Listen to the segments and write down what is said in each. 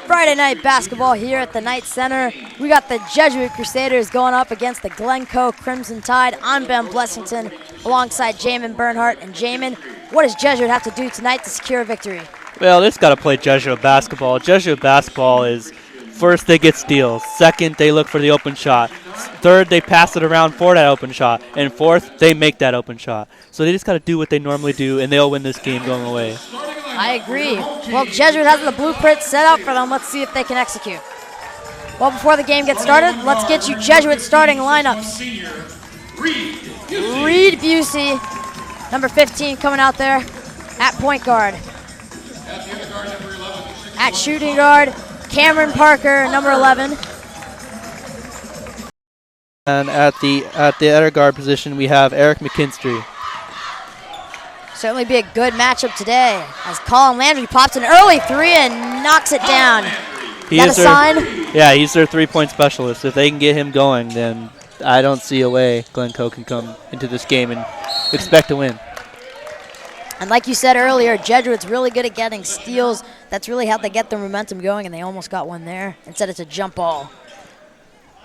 Friday night basketball here at the Knight Center. We got the Jesuit Crusaders going up against the Glencoe Crimson Tide. I'm Ben Blessington alongside Jamin Bernhardt. And Jamin, what does Jesuit have to do tonight to secure a victory? Well, they've got to play Jesuit basketball. Jesuit basketball is first they get steals. Second, they look for the open shot. Third, they pass it around for that open shot. And fourth, they make that open shot. So they just got to do what they normally do, and they'll win this game going away. I agree. Well, Jesuit has the blueprint set out for them. Let's see if they can execute. Well, before the game gets started, let's get you Jesuit starting lineups. Reed Busey, number 15, coming out there at point guard. At shooting guard, Cameron Parker, number 11. And at the other guard position, we have Eric McKinstry. Certainly be a good matchup today as Colin Landry pops an early three and knocks it down. Is that a sign? Yeah, he's their three-point specialist. If they can get him going, then I don't see a way Glencoe can come into this game and expect to win. And like you said earlier, Jesuit's really good at getting steals. That's really how they get the momentum going, and they almost got one there. Instead, it's a jump ball.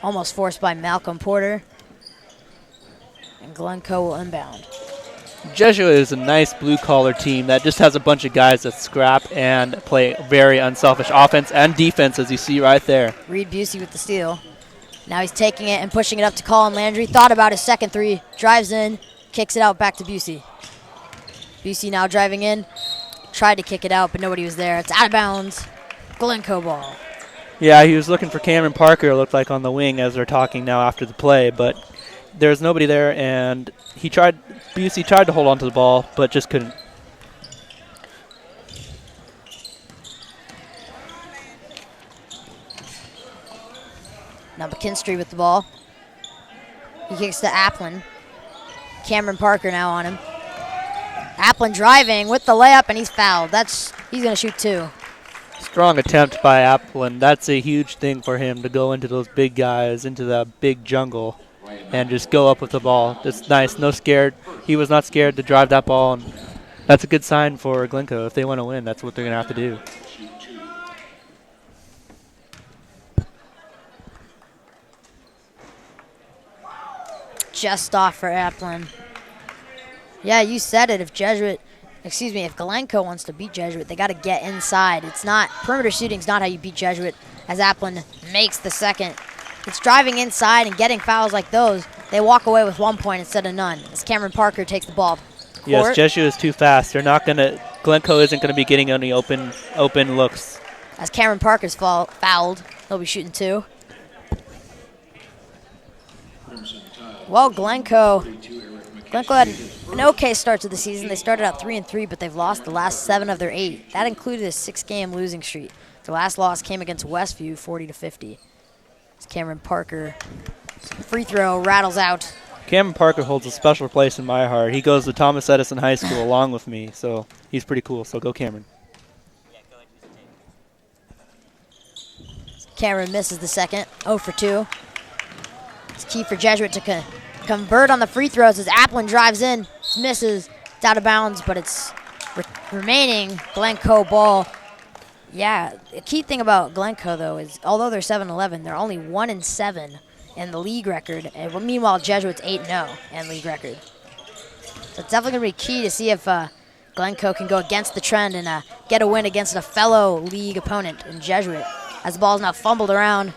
Almost forced by Malcolm Porter. And Glencoe will inbound. Jesuit is a nice blue-collar team that just has a bunch of guys that scrap and play very unselfish offense and defense, as you see right there. Reed Busey with the steal. Now he's taking it and pushing it up to Colin Landry. Thought about his second three. Drives in, kicks it out back to Busey. Busey now driving in. Tried to kick it out, but nobody was there. It's out of bounds. Glencoe ball. Yeah, he was looking for Cameron Parker, it looked like, on the wing as they're talking now after the play, but there's nobody there, and Busey tried to hold on to the ball, but just couldn't. Now McKinstry with the ball. He kicks to Applin. Cameron Parker now on him. Applin driving with the layup, and he's fouled. He's going to shoot two. Strong attempt by Applin. That's a huge thing for him to go into those big guys, into the big jungle, and just go up with the ball. It's nice. No scared. He was not scared to drive that ball, and that's a good sign for Glencoe. If they want to win, that's what they're going to have to do. Just off for Applin. Yeah, you said it. If Glencoe wants to beat Jesuit, they got to get inside. It's not, perimeter shooting's not how you beat Jesuit, as Applin makes the second. It's driving inside and getting fouls like those. They walk away with 1 point instead of none, as Cameron Parker takes the ball. Yes, Jesuit is too fast. They're not going to, Glencoe isn't going to be getting any open looks. As Cameron Parker's fouled, he'll be shooting two. Well, Glencoe had an okay start to the season. They started out 3-3, but they've lost the last 7 of their 8. That included a 6-game losing streak. Their last loss came against Westview, 40-50. As Cameron Parker, free throw rattles out. Cameron Parker holds a special place in my heart. He goes to Thomas Edison High School along with me, so he's pretty cool. So go Cameron. Cameron misses the second, 0 for 2. It's key for Jesuit to convert on the free throws as Applin drives in, misses, it's out of bounds, but it's remaining Glencoe ball. Yeah, the key thing about Glencoe, though, is although they're 7-11, they're only 1-7 in the league record, and meanwhile Jesuit's 8-0 in league record. So it's definitely going to be key to see if Glencoe can go against the trend and get a win against a fellow league opponent in Jesuit. As the ball is now fumbled around,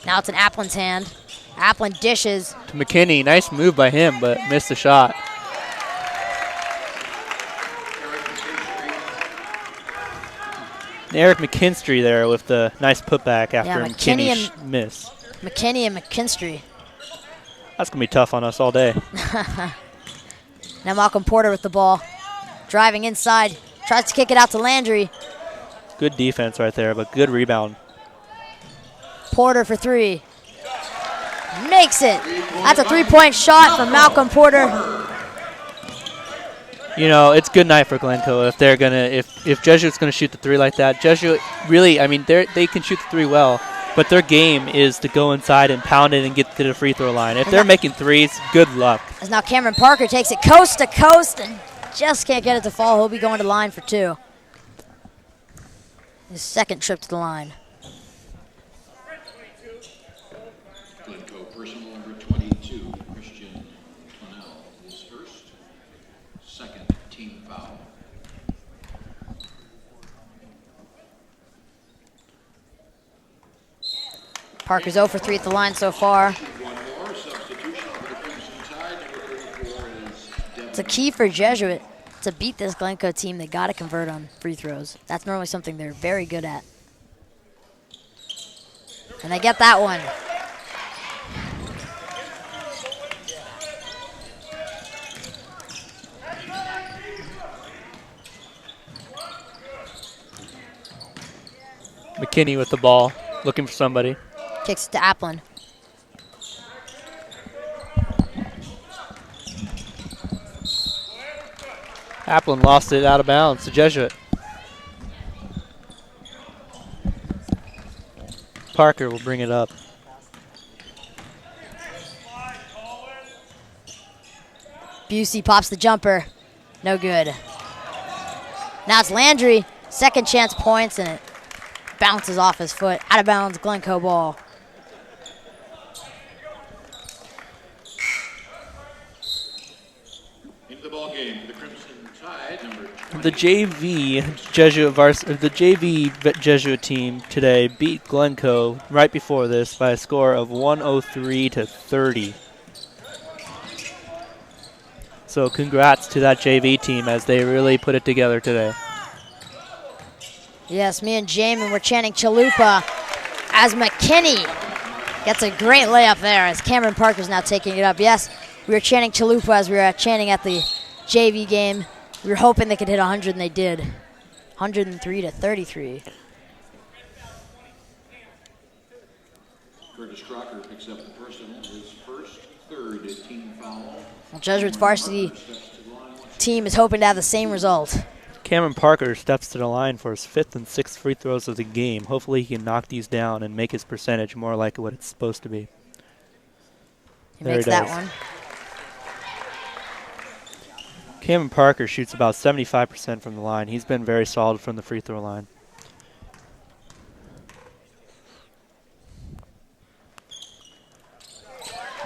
now it's in Applin's hand. Applin dishes. To McKinney, nice move by him, but missed the shot. Eric McKinstry there with the nice putback after McKinney's miss. McKinney and McKinstry. That's going to be tough on us all day. Now Malcolm Porter with the ball. Driving inside. Tries to kick it out to Landry. Good defense right there, but good rebound. Porter for 3. Makes it. That's a 3-point shot from Malcolm Porter. You know, it's good night for Glencoe if they're gonna if Jesuit's gonna shoot the 3 like that. Jesuit really, I mean, they can shoot the 3 well, but their game is to go inside and pound it and get to the free throw line. If they're making threes, good luck. As now Cameron Parker takes it coast to coast and just can't get it to fall. He'll be going to line for 2. His second trip to the line. team foul. Parker's 0 for 3 at the line so far. One more substitution for the Crimson Tide. Number 34 is Devin. It's a key for Jesuit to beat this Glencoe team. They got to convert on free throws. That's normally something they're very good at. And they get that one. McKinney with the ball, looking for somebody. Kicks it to Applin. Applin lost it out of bounds to Jesuit. Parker will bring it up. Busey pops the jumper. No good. Now it's Landry. Second chance points, and it bounces off his foot. Out of bounds, Glencoe ball. Into the ball game for the Crimson Tide. Number 20. The JV Jesuit team today beat Glencoe right before this by a score of 103 to 30. So congrats to that JV team as they really put it together today. Yes, me and Jamin were chanting Chalupa as McKinney gets a great layup there as Cameron Parker's now taking it up. Yes, we were chanting Chalupa as we were chanting at the JV game. We were hoping they could hit 100, and they did. 103 to 33. Curtis Crocker picks up the personal, his first, third team foul. Well, Jesuit's varsity team is hoping to have the same result. Cameron Parker steps to the line for his 5th and 6th free throws of the game. Hopefully he can knock these down and make his percentage more like what it's supposed to be. He makes that one. Cameron Parker shoots about 75% from the line. He's been very solid from the free throw line.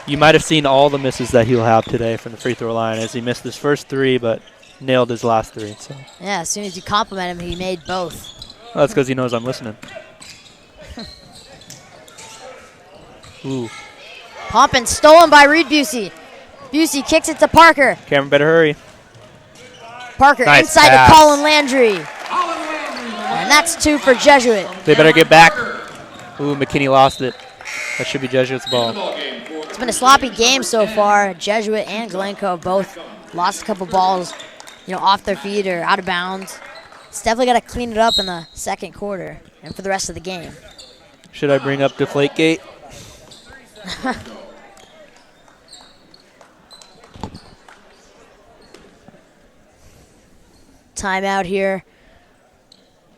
You might have seen all the misses that he'll have today from the free throw line as he missed his first 3 but nailed his last 3. So. Yeah, as soon as you compliment him, he made both. Well, that's because he knows I'm listening. Ooh. Pump and stolen by Reed Busey. Busey kicks it to Parker. Cameron better hurry. Parker Nice inside pass. to Colin Landry. And that's 2 for Jesuit. They better get back. Ooh, McKinney lost it. That should be Jesuit's ball. It's been a sloppy game so far. Jesuit and Glencoe both lost a couple balls, off their feet or out of bounds. It's definitely got to clean it up in the second quarter and for the rest of the game. Should I bring up Deflategate? Timeout here.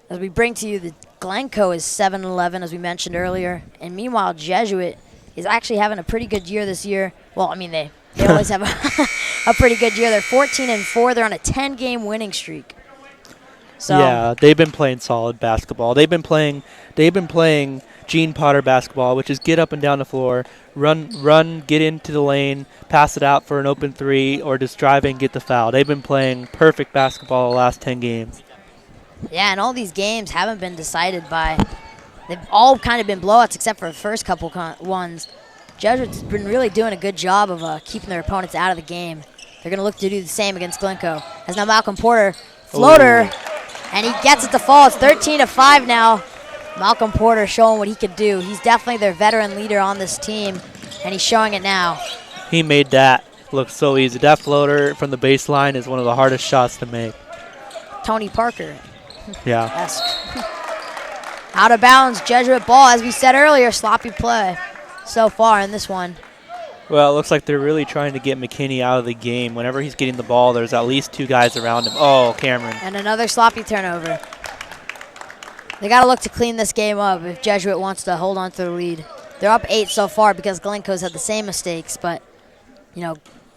As we bring to you, the Glencoe is 7-11, as we mentioned earlier. And meanwhile, Jesuit is actually having a pretty good year this year. Well, I mean, they always have a pretty good year. They're 14-4. They're on a 10-game winning streak. So yeah, they've been playing solid basketball. They've been playing Gene Potter basketball, which is get up and down the floor, run, get into the lane, pass it out for an open 3, or just drive and get the foul. They've been playing perfect basketball the last 10 games. Yeah, and all these games haven't been decided by – they've all kind of been blowouts except for the first couple ones. Jesuit's been really doing a good job of keeping their opponents out of the game. They're going to look to do the same against Glencoe. As now Malcolm Porter, floater, and he gets it to fall. It's 13-5 now. Malcolm Porter showing what he can do. He's definitely their veteran leader on this team, and he's showing it now. He made that look so easy. That floater from the baseline is one of the hardest shots to make. Tony Parker. Yeah. Out of bounds, Jesuit ball. As we said earlier, sloppy play so far in this one. Well, it looks like they're really trying to get McKinney out of the game. Whenever he's getting the ball, there's at least 2 guys around him. Oh, Cameron. And another sloppy turnover. They got to look to clean this game up if Jesuit wants to hold on to the lead. They're up 8 so far because Glencoe's had the same mistakes. But,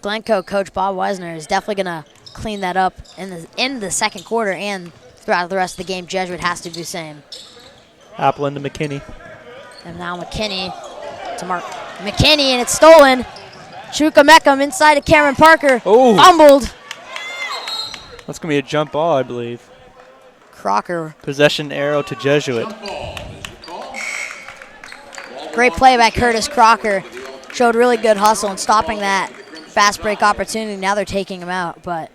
Glencoe coach Bob Weisner is definitely going to clean that up in the second quarter and throughout the rest of the game. Jesuit has to do the same. Applin to McKinney. And now McKinney to Mark. McKinney, and it's stolen. Chuka Meckham inside of Cameron Parker. Ooh. Fumbled. That's going to be a jump ball, I believe. Crocker. Possession arrow to Jesuit. Jump ball is the call. Great play by Curtis Crocker. Showed really good hustle in stopping that fast break opportunity. Now they're taking him out, but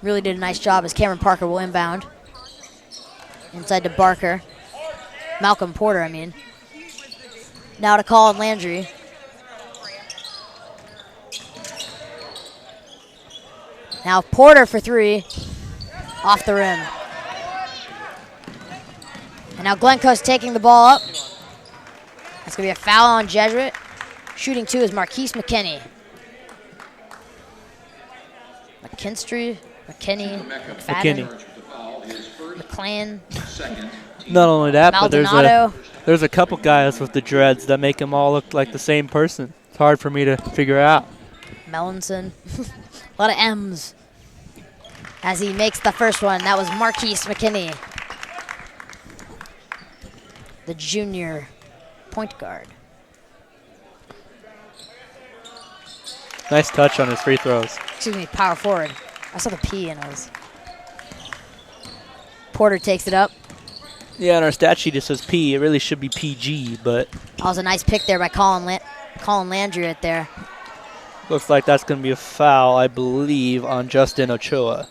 really did a nice job as Cameron Parker will inbound. Inside to Barker. Malcolm Porter, I mean. Now to Colin Landry. Now Porter for three. Off the rim. And now Glencoe's taking the ball up. That's going to be a foul on Jesuit. Shooting two is Marquise McKinney. McKinstry, McKinney, McFadden, McClan. Not only that, but Maldonado. there's a couple guys with the dreads that make them all look like the same person. It's hard for me to figure out. Mellinson. A lot of M's. As he makes the first one, that was Marquise McKinney, the junior point guard. Nice touch on his free throws. Excuse me, power forward. I saw the P and I was. Porter takes it up. Yeah, on our stat sheet it says P. It really should be PG, but That was a nice pick there by Colin Landry right there. looks like that's going to be a foul, I believe, on Justin Ochoa.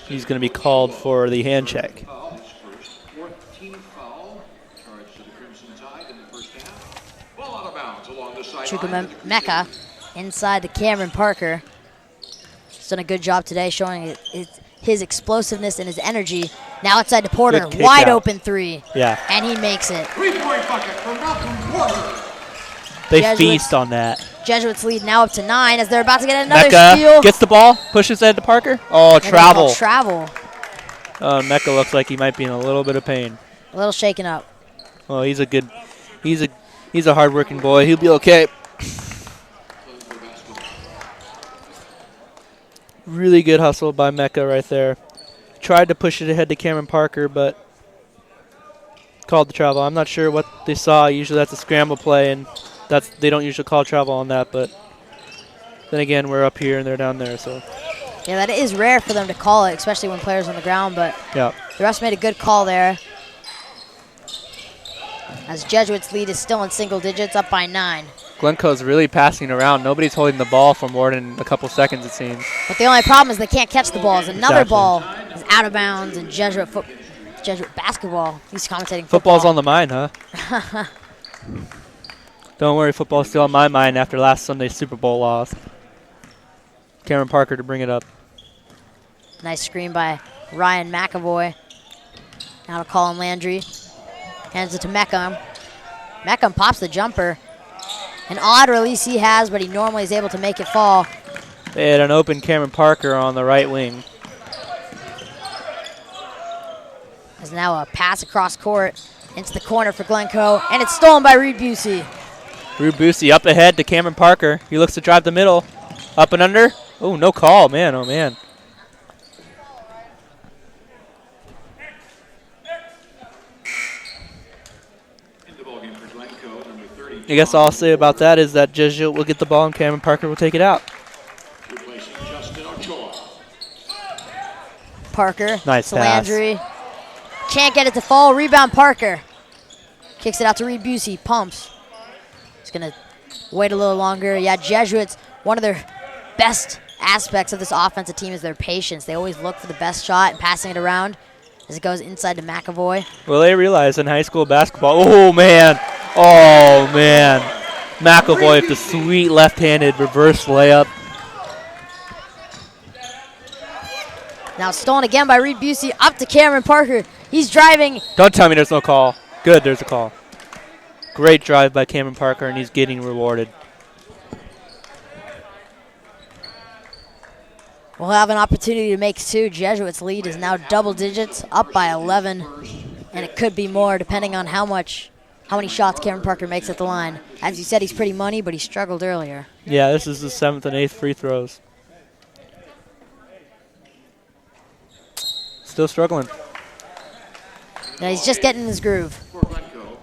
He's going to be called for the hand check. His first, fourth team foul. Charge to the Crimson Tide in the first half. Ball out of bounds along the sideline. Chukwemeka inside to Cameron Parker. He's done a good job today showing his explosiveness and his energy. Now outside to Porter, Good kick wide out. open three. Yeah, And he makes it. 3-point bucket for Malcolm Porter. they Jesuits. feast on that. Jesuits lead now up to 9 as they're about to get another Mecca steal. gets the ball, pushes it to Parker. Oh, They're gonna travel. call travel. Mecca looks like he might be in a little bit of pain. A little shaken up. Oh, he's a hard-working boy. He'll be okay. Really good hustle by Mecca right there. Tried to push it ahead to Cameron Parker, but called the travel. I'm not sure what they saw. Usually that's a scramble play, and they don't usually call travel on that. But then again, we're up here and they're down there, so Yeah, that is rare for them to call it, especially when players on the ground, but yeah. the refs made a good call there. As Jesuits' lead is still in single digits, up by 9. Glencoe's really passing around. Nobody's holding the ball for more than a couple seconds, it seems. But the only problem is they can't catch the balls. Another Exactly. ball is out of bounds, and Jesuit basketball. He's commentating Football's football. on the mind, huh? Don't worry, football's still on my mind after last Sunday's Super Bowl loss. Cameron Parker to bring it up. Nice screen by Ryan McAvoy. Now to Colin Landry. Hands it to Meckham. Meckham pops the jumper. An odd release he has, but he normally is able to make it fall. They had an open Cameron Parker on the right wing. There's now a pass across court into the corner for Glencoe, and it's stolen by Reed Busey. Rube Busey up ahead to Cameron Parker. He looks to drive the middle. Up and under. Oh, no call, man. Oh, man. In the ballgame for Glencoe, number 30. I guess all I'll say about that is that Jesuit will get the ball and Cameron Parker will take it out. Replacing Justin Ochoa. Parker. Nice to pass. Landry. Can't get it to fall. Rebound Parker. Kicks it out to Reed Busey. Pumps. He's going to wait a little longer. Yeah, Jesuits, one of their best aspects of this offensive team is their patience. They always look for the best shot and passing it around as it goes inside to McAvoy. Well, they realize in high school basketball, oh, man. Oh, man. McAvoy with the sweet left-handed reverse layup. Now stolen again by Reed Busey. Up to Cameron Parker. He's driving. Don't tell me there's no call. Good, there's a call. Great drive by Cameron Parker, and he's getting rewarded. We'll have an opportunity to make 2. Jesuits' lead is now double digits, up by 11. And it could be more depending on how many shots Cameron Parker makes at the line. As you said, he's pretty money, but he struggled earlier. Yeah, this is the 7th and 8th free throws. Still struggling. Yeah, he's just getting in his groove. For Glencoe.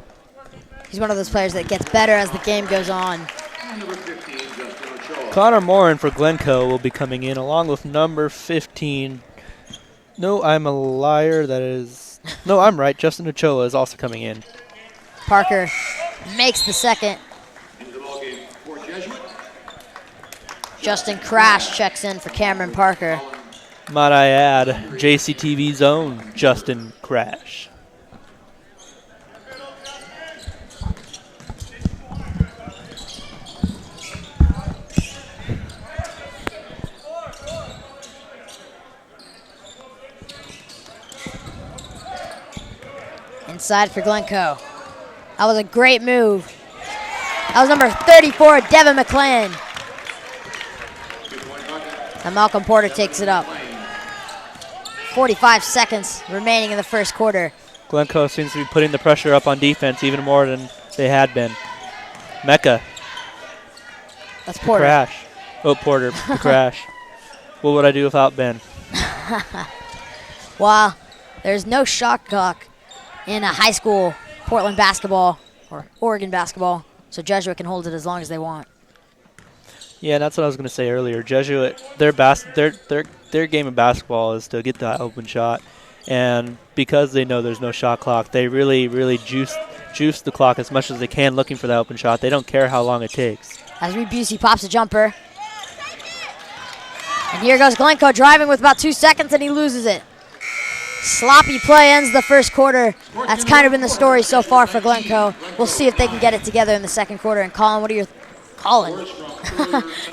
He's one of those players that gets better as the game goes on. And number 15, Justin Ochoa. Connor Morin for Glencoe will be coming in along with number 15. No, I'm a liar. That is... No, I'm right. Justin Ochoa is also coming in. Parker makes the second. Into the ballgame for Jesuit. Justin Crash checks in for Cameron Parker. Might I add, JCTV's own Justin Crash. Inside for Glencoe. That was a great move. That was number 34, Devin McClain. And Malcolm Porter takes it up. 45 seconds remaining in the first quarter. Glencoe seems to be putting the pressure up on defense even more than they had been. Mecca. That's Porter. Crash. Oh, Porter. The Crash. What would I do without Ben? Well, there's no shot clock in a high school Portland basketball or Oregon basketball, so Jesuit can hold it as long as they want. Yeah, that's what I was going to say earlier. Jesuit, their game of basketball is to get that open shot, and because they know there's no shot clock, they really juice the clock as much as they can looking for that open shot. They don't care how long it takes. As Reed Busey pops a jumper. And here goes Glencoe driving with about 2 seconds, and he loses it. Sloppy play ends the first quarter. That's kind of been the story so far for Glencoe. We'll see if they can get it together in the second quarter. And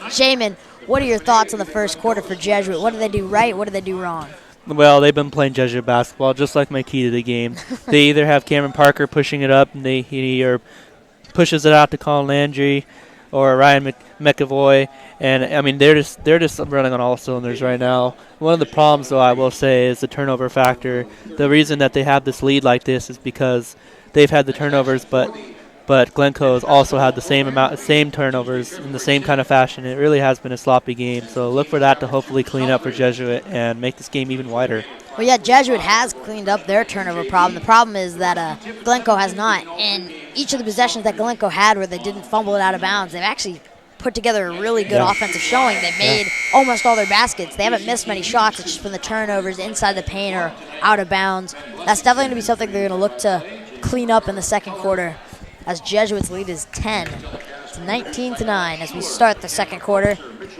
Jamin, what are your thoughts on the first quarter for Jesuit? What did they do right? What did they do wrong? Well, they've been playing Jesuit basketball just like my key to the game. They either have Cameron Parker pushing it up, and he pushes it out to Colin Landry or Ryan McAvoy, and I mean they're just running on all cylinders right now. One of the problems, though, I will say, is the turnover factor. The reason that they have this lead like this is because they've had the turnovers, but Glencoe has also had the same turnovers in the same kind of fashion. It really has been a sloppy game, so look for that to hopefully clean up for Jesuit and make this game even wider. Well, yeah, Jesuit has cleaned up their turnover problem. The problem is that Glencoe has not. And each of the possessions that Glencoe had where they didn't fumble it out of bounds, they've actually put together a really good offensive showing. They made almost all their baskets. They haven't missed many shots. It's just been the turnovers inside the paint or out of bounds. That's definitely going to be something they're going to look to clean up in the second quarter, as Jesuit's lead is 10. It's 19-9 as we start the second quarter.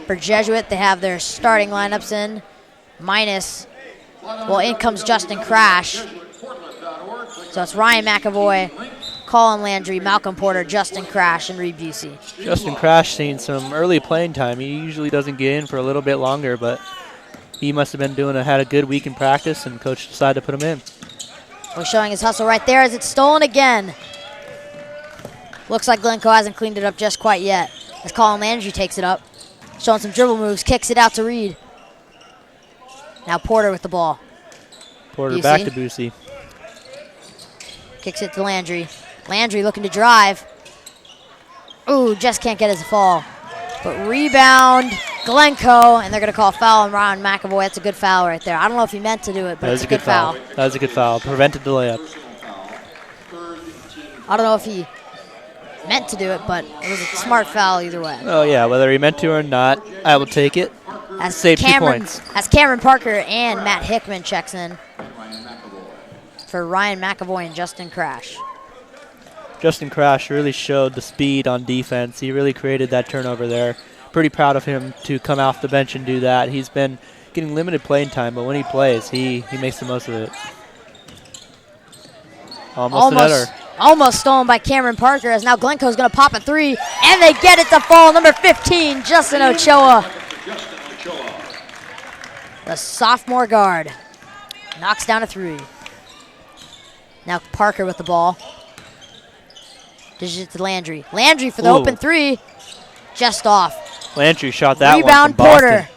For Jesuit, they have their starting lineups in, minus, well, in comes Justin Crash. So it's Ryan McAvoy, Colin Landry, Malcolm Porter, Justin Crash, and Reed Busey. Justin Crash seen some early playing time. He usually doesn't get in for a little bit longer, but he must have been had a good week in practice, and coach decided to put him in. We're showing his hustle right there as it's stolen again. Looks like Glencoe hasn't cleaned it up just quite yet, as Colin Landry takes it up. Showing some dribble moves, kicks it out to Reed. Now Porter with the ball. Porter Busey. Back to Busey. Kicks it to Landry. Landry looking to drive. Ooh, just can't get his fall. But rebound, Glencoe, and they're going to call a foul on Ryan McAvoy. That's a good foul right there. I don't know if he meant to do it, but it's a good foul. That was a good foul. Prevented the layup. I don't know if he meant to do it, but it was a smart foul either way. Oh, yeah, whether he meant to or not, I will take it. Save 2 points. As Cameron Parker and Matt Hickman checks in for Ryan McAvoy and Justin Crash. Justin Crash really showed the speed on defense. He really created that turnover there. Pretty proud of him to come off the bench and do that. He's been getting limited playing time, but when he plays, he makes the most of it. Almost stolen by Cameron Parker, as now Glencoe's going to pop a three, and they get it to fall. Number 15, Justin Ochoa. The sophomore guard knocks down a three. Now Parker with the ball. Dishes it to Landry. Landry for the open three. Just off. Landry shot that Rebound, one from Boston.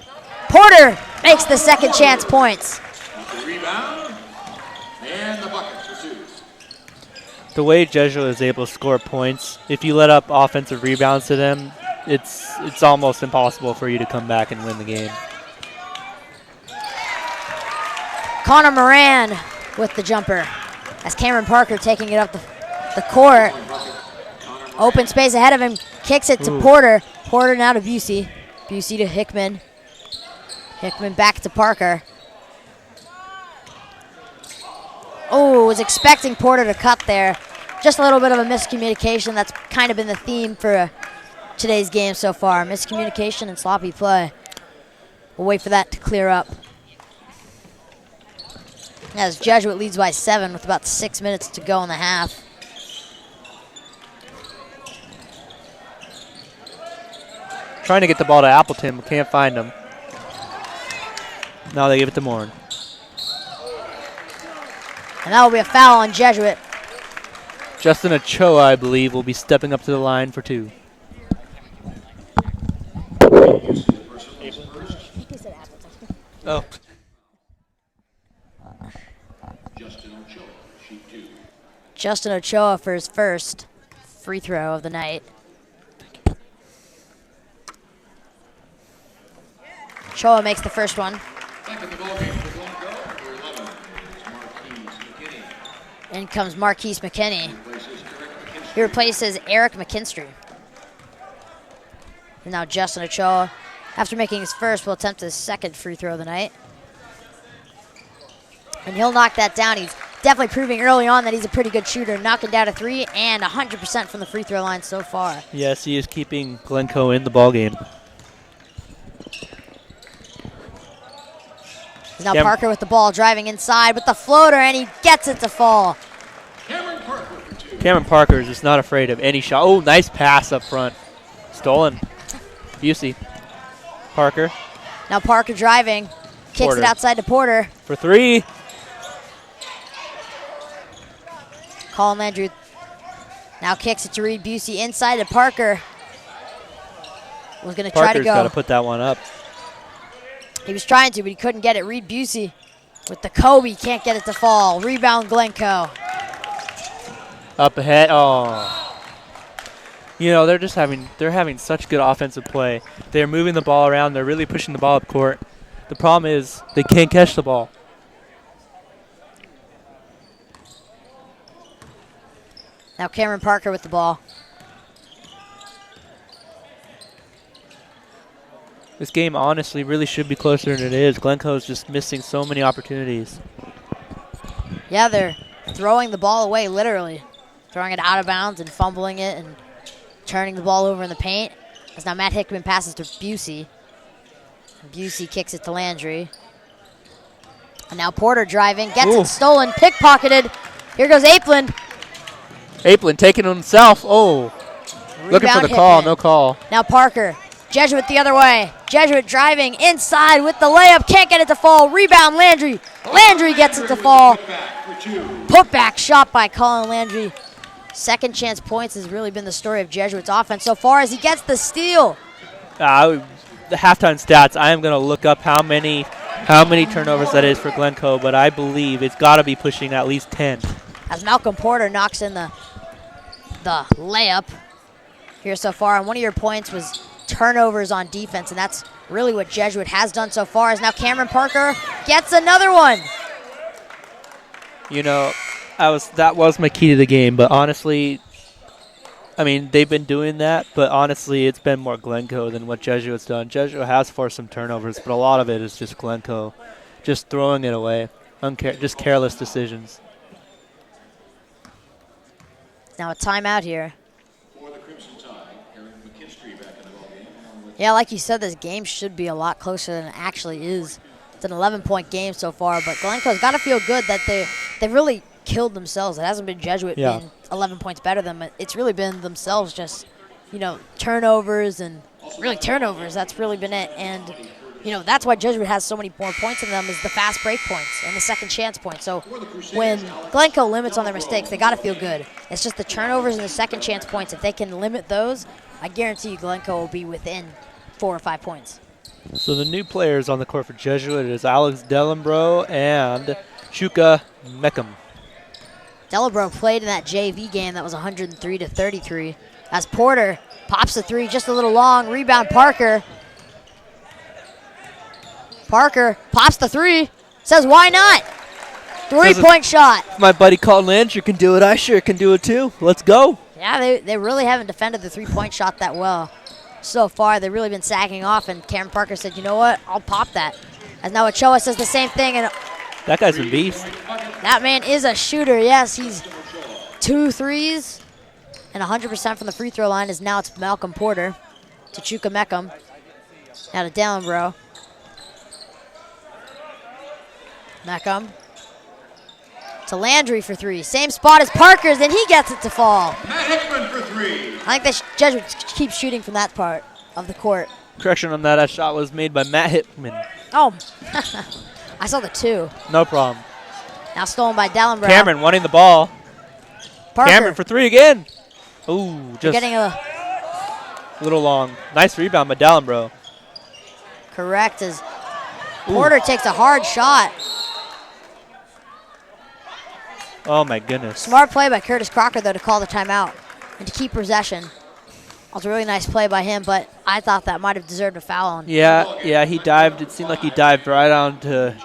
Porter makes the second chance points. Rebound. And the bucket for two. The way Jesuit is able to score points, if you let up offensive rebounds to them, it's almost impossible for you to come back and win the game. Connor Moran with the jumper, as Cameron Parker taking it up the court. Open space ahead of him, kicks it to Porter. Porter now to Busey. Busey to Hickman. Hickman back to Parker. Oh, was expecting Porter to cut there. Just a little bit of a miscommunication. That's kind of been the theme for today's game so far. Miscommunication and sloppy play. We'll wait for that to clear up. As Jesuit leads by 7 with about 6 minutes to go in the half. Trying to get the ball to Appleton, but can't find him. Now they give it to Morin. And that will be a foul on Jesuit. Justin Ochoa, I believe, will be stepping up to the line for 2. Oh. Justin Ochoa for his first free throw of the night. Ochoa makes the first one. In comes Marquise McKinney. He replaces Eric McKinstry. And now Justin Ochoa, after making his first, will attempt his second free throw of the night. And he'll knock that down. He's definitely proving early on that he's a pretty good shooter, knocking down a 3 and 100% from the free throw line so far. Yes, he is keeping Glencoe in the ballgame. Now Parker with the ball, driving inside with the floater, and he gets it to fall. Cameron Parker is just not afraid of any shot. Oh, nice pass up front. Stolen. Busey. Parker. Now Parker driving. Kicks Porter. it outside to Porter. For 3. Colin Landry now kicks it to Reed Busey inside to Parker. Was going to try to Parker's go. got to put that one up. He was trying to, but he couldn't get it. Reed Busey with the Kobe, can't get it to fall. Rebound Glencoe. Up ahead. Oh. You know, they're having such good offensive play. They're moving the ball around. They're really pushing the ball up court. The problem is they can't catch the ball. Now Cameron Parker with the ball. This game honestly really should be closer than it is. Glencoe's just missing so many opportunities. Yeah, they're throwing the ball away, literally. Throwing it out of bounds and fumbling it and turning the ball over in the paint. As now Matt Hickman passes to Busey. Busey kicks it to Landry. And now Porter driving, gets it stolen, pickpocketed. Here goes Apeland. Apeland taking it himself. Oh, looking for the call, Hickman. no call. Now Parker, Jesuit the other way. Jesuit driving inside with the layup, can't get it to fall. Rebound Landry. Landry gets it to fall. Putback shot by Colin Landry. Second chance points has really been the story of Jesuit's offense so far as he gets the steal. The halftime stats, I am going to look up how many turnovers that is for Glencoe, but I believe it's got to be pushing at least 10. As Malcolm Porter knocks in the layup here so far. And one of your points was turnovers on defense, and that's really what Jesuit has done so far. As now Cameron Parker gets another one. You know, that was my key to the game, but honestly, I mean, they've been doing that, but honestly, it's been more Glencoe than what Jesuit's done. Jesuit has forced some turnovers, but a lot of it is just Glencoe just throwing it away, just careless decisions. Now a timeout here. Yeah, like you said, this game should be a lot closer than it actually is. It's an 11-point game so far, but Glencoe's got to feel good that they really killed themselves. It hasn't been Jesuit being 11 points better than them. It's really been themselves just, turnovers and really turnovers. That's really been it. And, that's why Jesuit has so many more points in them is the fast break points and the second chance points. So when Glencoe limits on their mistakes, they got to feel good. It's just the turnovers and the second chance points. If they can limit those, I guarantee you Glencoe will be within 4 or 5 points. So the new players on the court for Jesuit is Alex Delembro and Chuka Meckham. Delembro played in that JV game that was 103-33. As Porter pops the 3 just a little long. Rebound Parker. Parker pops the 3. Says, why not? 3-point shot. If my buddy Colin Landry can do it, I sure can do it too. Let's go. Yeah, they really haven't defended the 3-point shot that well. so far. They've really been sagging off, and Cameron Parker said, you know what, I'll pop that. And now Ochoa says the same thing, and That guy's a beast. that man is a shooter. Yes, he's 2 threes and 100% from the free throw line. Is now it's Malcolm Porter to Chukwemeka. Now to Dallenbro. Meckham to Landry for 3. Same spot as Parker's, and he gets it to fall. Matt Hickman for 3. I think the Jesuits keep shooting from that part of the court. Correction on that. That shot was made by Matt Hickman. Oh, I saw the 2. No problem. Now stolen by Dallenbro. Cameron wanting the ball. Parker Cameron for 3 again. Ooh, just getting a a little long. Nice rebound by Dallenbro. correct as Porter takes a hard shot. Oh, my goodness. Smart play by Curtis Crocker, though, to call the timeout and to keep possession. That was a really nice play by him, but I thought that might have deserved a foul on. Yeah, he dived. It seemed like he dived right on to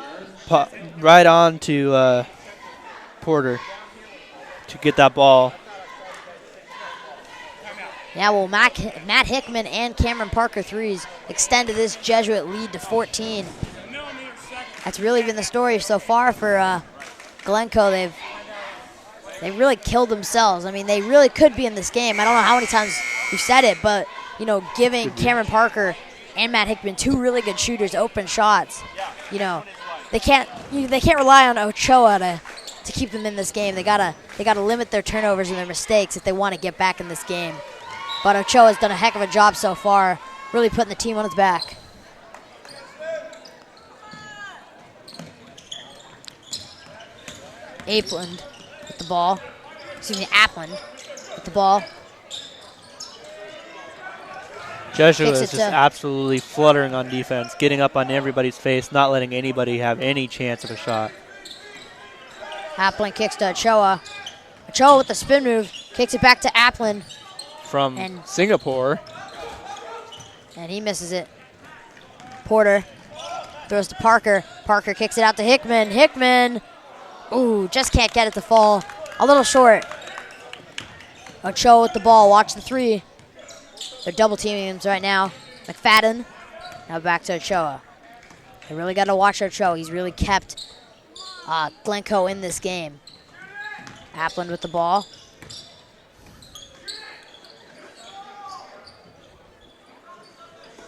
Porter to get that ball. Yeah, well, Matt Hickman and Cameron Parker threes extended this Jesuit lead to 14. That's really been the story so far for Glencoe. They've really killed themselves. I mean, they really could be in this game. I don't know how many times we've said it, but, you know, giving Cameron Parker and Matt Hickman 2 really good shooters open shots, you know, they can't rely on Ochoa to keep them in this game. They gotta limit their turnovers and their mistakes if they want to get back in this game. But Ochoa's done a heck of a job so far, really putting the team on its back. Apland with the ball. Excuse me, Apland with the ball. Jesuit Kicks is it just to- absolutely fluttering on defense, getting up on everybody's face, not letting anybody have any chance of a shot. Apland kicks to Ochoa. Ochoa with the spin move, kicks it back to Apland, From And- Singapore. and he misses it. Porter throws to Parker. Parker kicks it out to Hickman. Hickman, ooh, just can't get it to fall. A little short. Ochoa with the ball, watch the 3. They're double teaming him right now. McFadden, now back to Ochoa. They really got to watch Ochoa. He's really kept Glencoe in this game. Apland with the ball.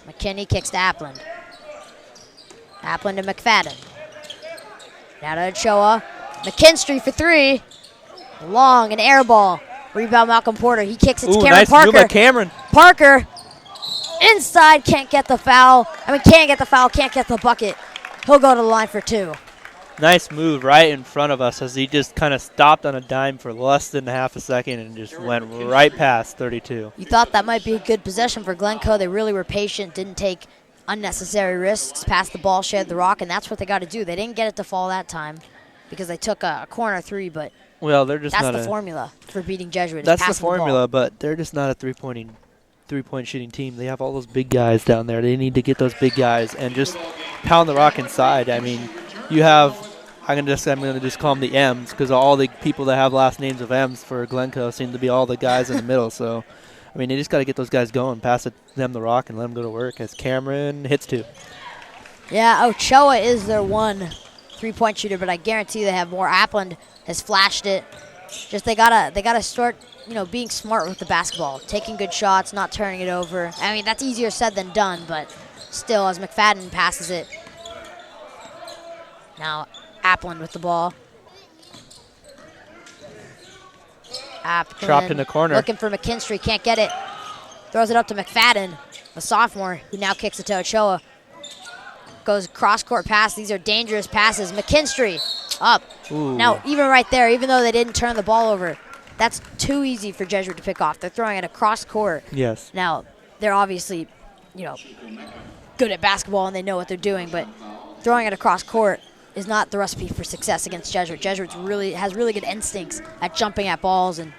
McKinney kicks to Apland. Apland to McFadden. Now to Ochoa. McKinstry for 3. Long, an air ball. Rebound Malcolm Porter. He kicks it to Ooh, Cameron nice move by Parker. Cameron. Parker inside, can't get the foul. Can't get the foul, can't get the bucket. He'll go to the line for 2. Nice move right in front of us as he just kind of stopped on a dime for less than half a second and just went right past 32. You thought that might be a good possession for Glencoe. They really were patient, didn't take unnecessary risks, passed the ball, shared the rock, and that's what they got to do. They didn't get it to fall that time because they took a corner 3, but Well, they're just that's not the a formula for beating Jesuit. is That's the passing ball. formula, but they're just not a three-point shooting team. They have all those big guys down there. They need to get those big guys and just pound the rock inside. I mean, you have I'm gonna just call them the M's because all the people that have last names of M's for Glencoe seem to be all the guys in the middle. So, I mean, they just got to get those guys going, pass them the rock, and let them go to work. As Cameron hits 2. Yeah, Ochoa is their 1 3-point shooter, but I guarantee they have more. Apland has flashed it. Just they gotta start, being smart with the basketball, taking good shots, not turning it over. I mean, that's easier said than done, but still, as McFadden passes it. Now Apland with the ball. Apland Dropped in the corner. looking for McKinstry, can't get it. Throws it up to McFadden, a sophomore, who now kicks it to Ochoa. Goes cross-court pass. These are dangerous passes. McKinstry up. Ooh. Now, even right there, even though they didn't turn the ball over, that's too easy for Jesuit to pick off. They're throwing it across court. Yes. Now, they're obviously, good at basketball and they know what they're doing, but throwing it across court is not the recipe for success against Jesuit. Jesuit has really good instincts at jumping at balls and,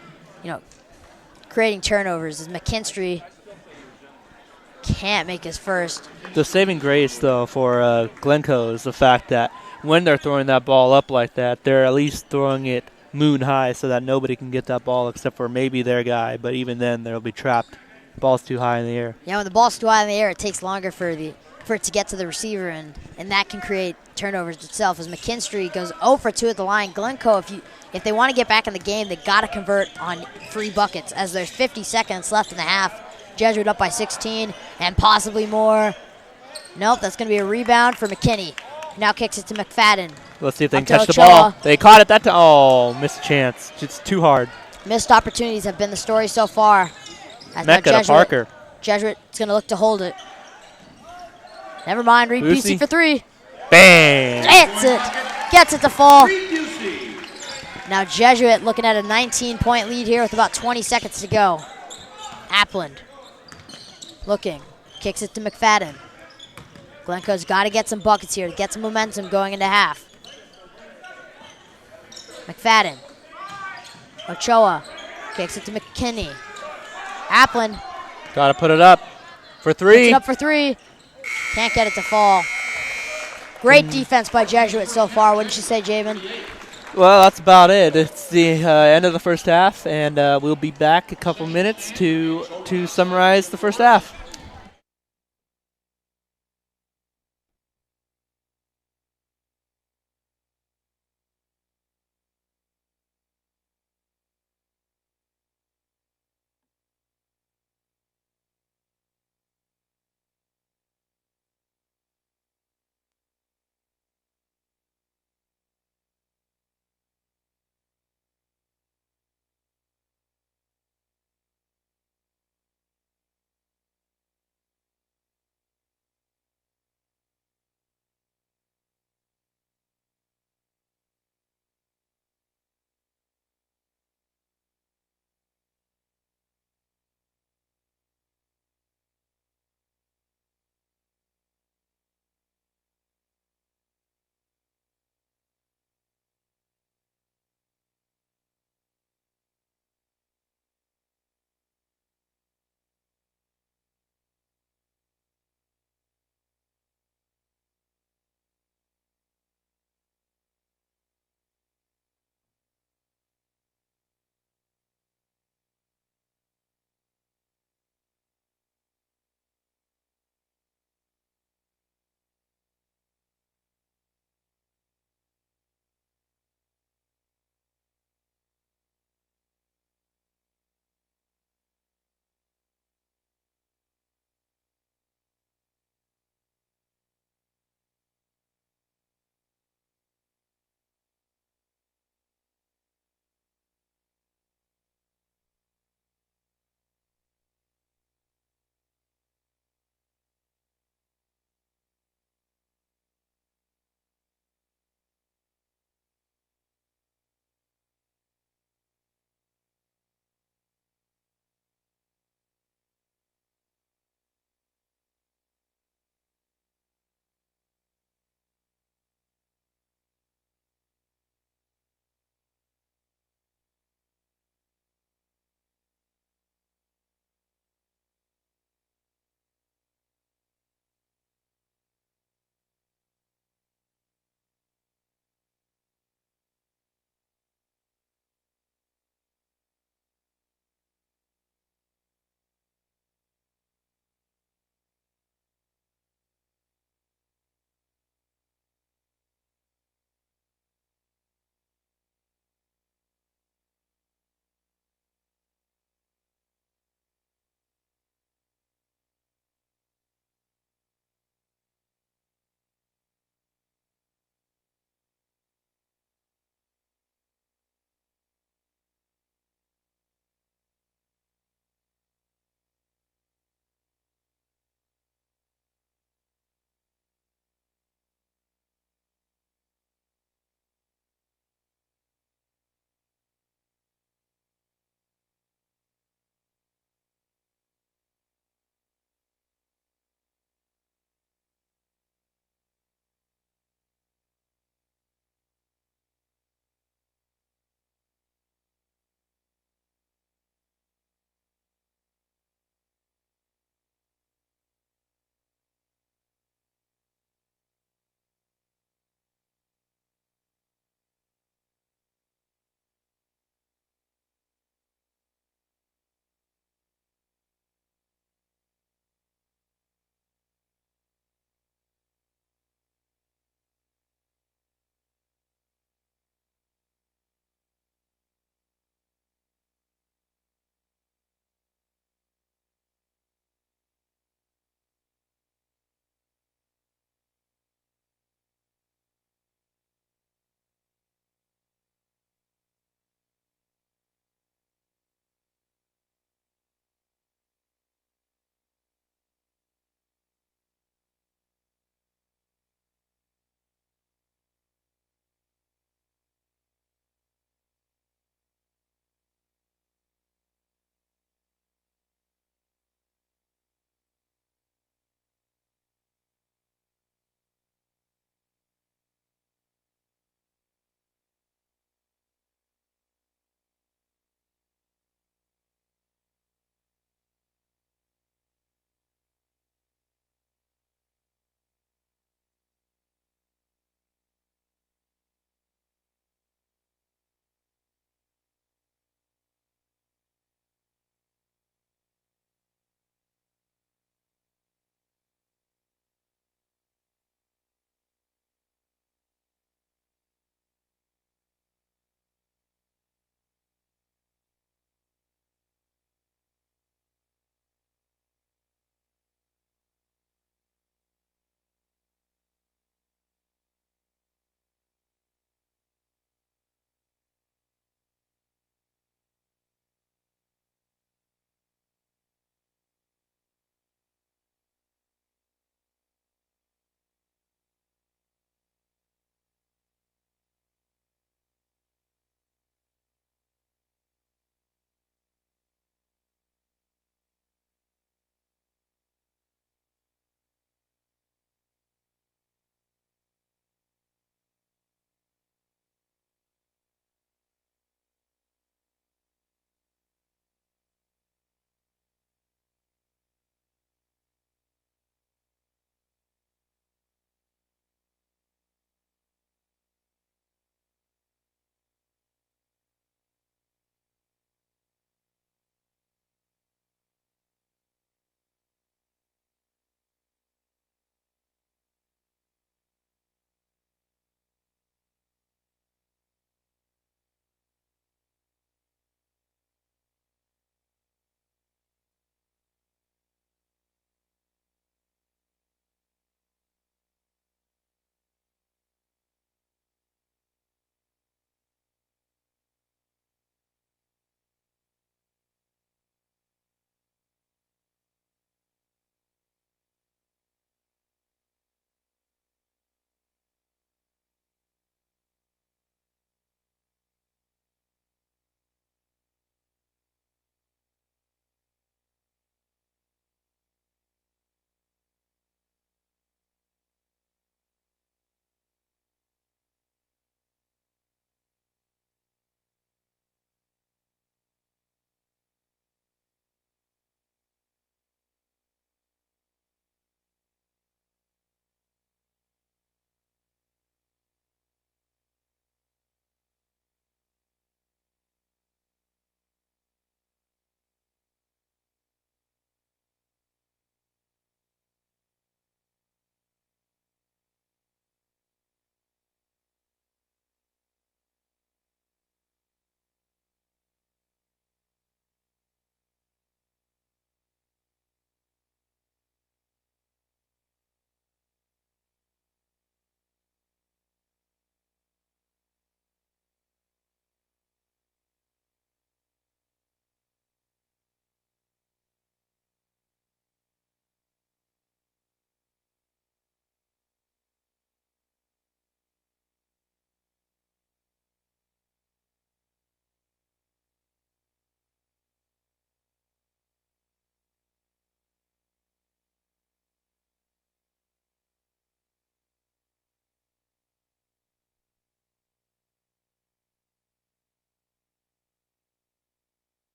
creating turnovers. As McKinstry can't make his first. The saving grace, though, for Glencoe is the fact that when they're throwing that ball up like that, they're at least throwing it moon high so that nobody can get that ball except for maybe their guy. But even then, they'll be trapped Ball's too high in the air. Yeah, when the ball's too high in the air, it takes longer for it to get to the receiver, and that can create turnovers itself. As McKinstry goes 0 for 2 at the line. Glencoe, if they want to get back in the game, they got to convert on free buckets, as there's 50 seconds left in the half. Jesuit up by 16 and possibly more. Nope, that's going to be a rebound for McKinney. Now kicks it to McFadden. Let's see if they Up can to catch the Ochoa. ball. They caught it that time. Oh, missed chance. It's too hard. Missed opportunities have been the story so far. As now Mecca to Parker. Jesuit's going to look to hold it. Never mind, Reed Lucy. Busey for 3. Bang! Hits it. Gets it to fall. Reed Busey. Now Jesuit looking at a 19-point lead here with about 20 seconds to go. Appland looking. Kicks it to McFadden. Glencoe's got to get some buckets here to get some momentum going into half. McFadden. Ochoa kicks it to McKinney. Appland Got to put it up for 3. puts it up for 3. Can't get it to fall. Great defense by Jesuit so far, wouldn't you say, Jamin? Well, that's about it. It's the end of the first half, and we'll be back a couple minutes to summarize the first half.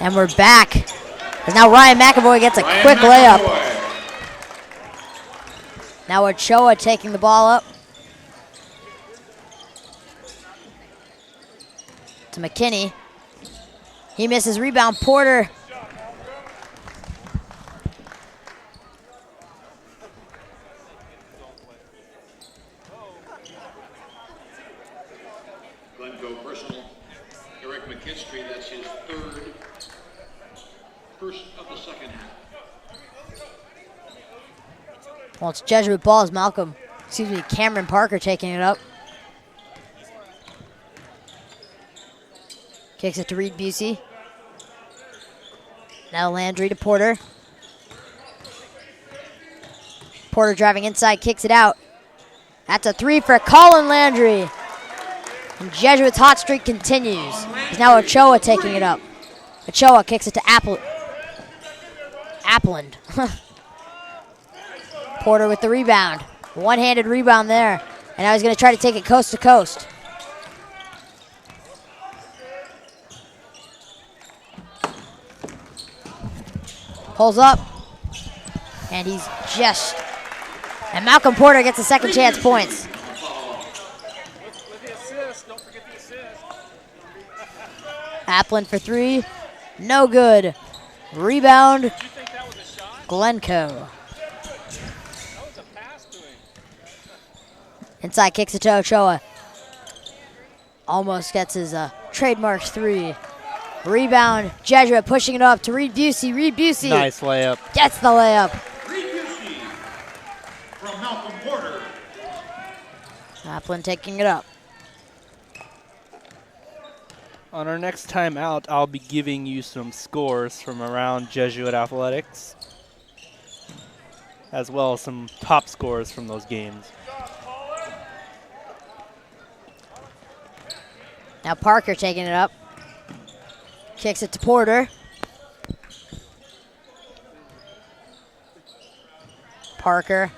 And we're back. As now Ryan McAvoy gets a quick layup. Now Ochoa taking the ball up. To McKinney. He misses rebound. Porter. Glencoe personal. Eric McKinstry, that's his third. First of the second half. Well, it's Jesuit balls. Cameron Parker taking it up. Kicks it to Reed Busey. Now Landry to Porter. Porter driving inside, kicks it out. That's a three for Colin Landry. And Jesuit's hot streak continues. It's now Ochoa taking it up. Ochoa kicks it to Appland. Porter with the rebound. One-handed rebound there. And now he's going to try to take it coast to coast. Pulls up. And he's just... And Malcolm Porter gets a second chance points. Appland for three. No good. Rebound. Glencoe. Inside kicks it to Ochoa. Almost gets his trademark three. Rebound. Jesuit pushing it up to Reed Busey. Reed Busey. Nice layup. Gets the layup. Reed Busey from Malcolm Porter. Appland taking it up. On our next time out, I'll be giving you some scores from around Jesuit athletics, as well as some top scores from those games. Now Parker taking it up. Kicks it to Porter. Parker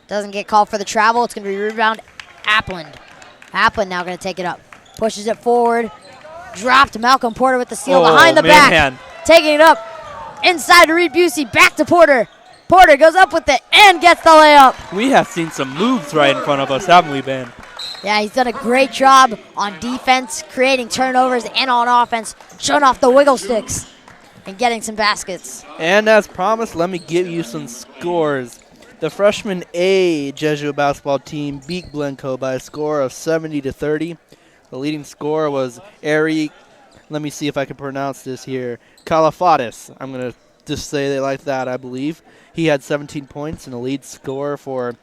doesn't get called for the travel. It's going to be rebound Appland. Appland now going to take it up. Pushes it forward. Dropped Malcolm Porter with the steal behind the back. Taking it up. Inside to Reed Busey. Back to Porter. Porter goes up with it and gets the layup. We have seen some moves right in front of us, haven't we, Ben? Yeah, he's done a great job on defense, creating turnovers, and on offense, showing off the wiggle sticks and getting some baskets. And as promised, let me give you some scores. The freshman A Jesuit basketball team beat Glencoe by a score of 70-30. The leading scorer was Eric, let me see if I can pronounce this here, Calafatis. I'm going to just say it like that, I believe. He had 17 points, and the lead scorer for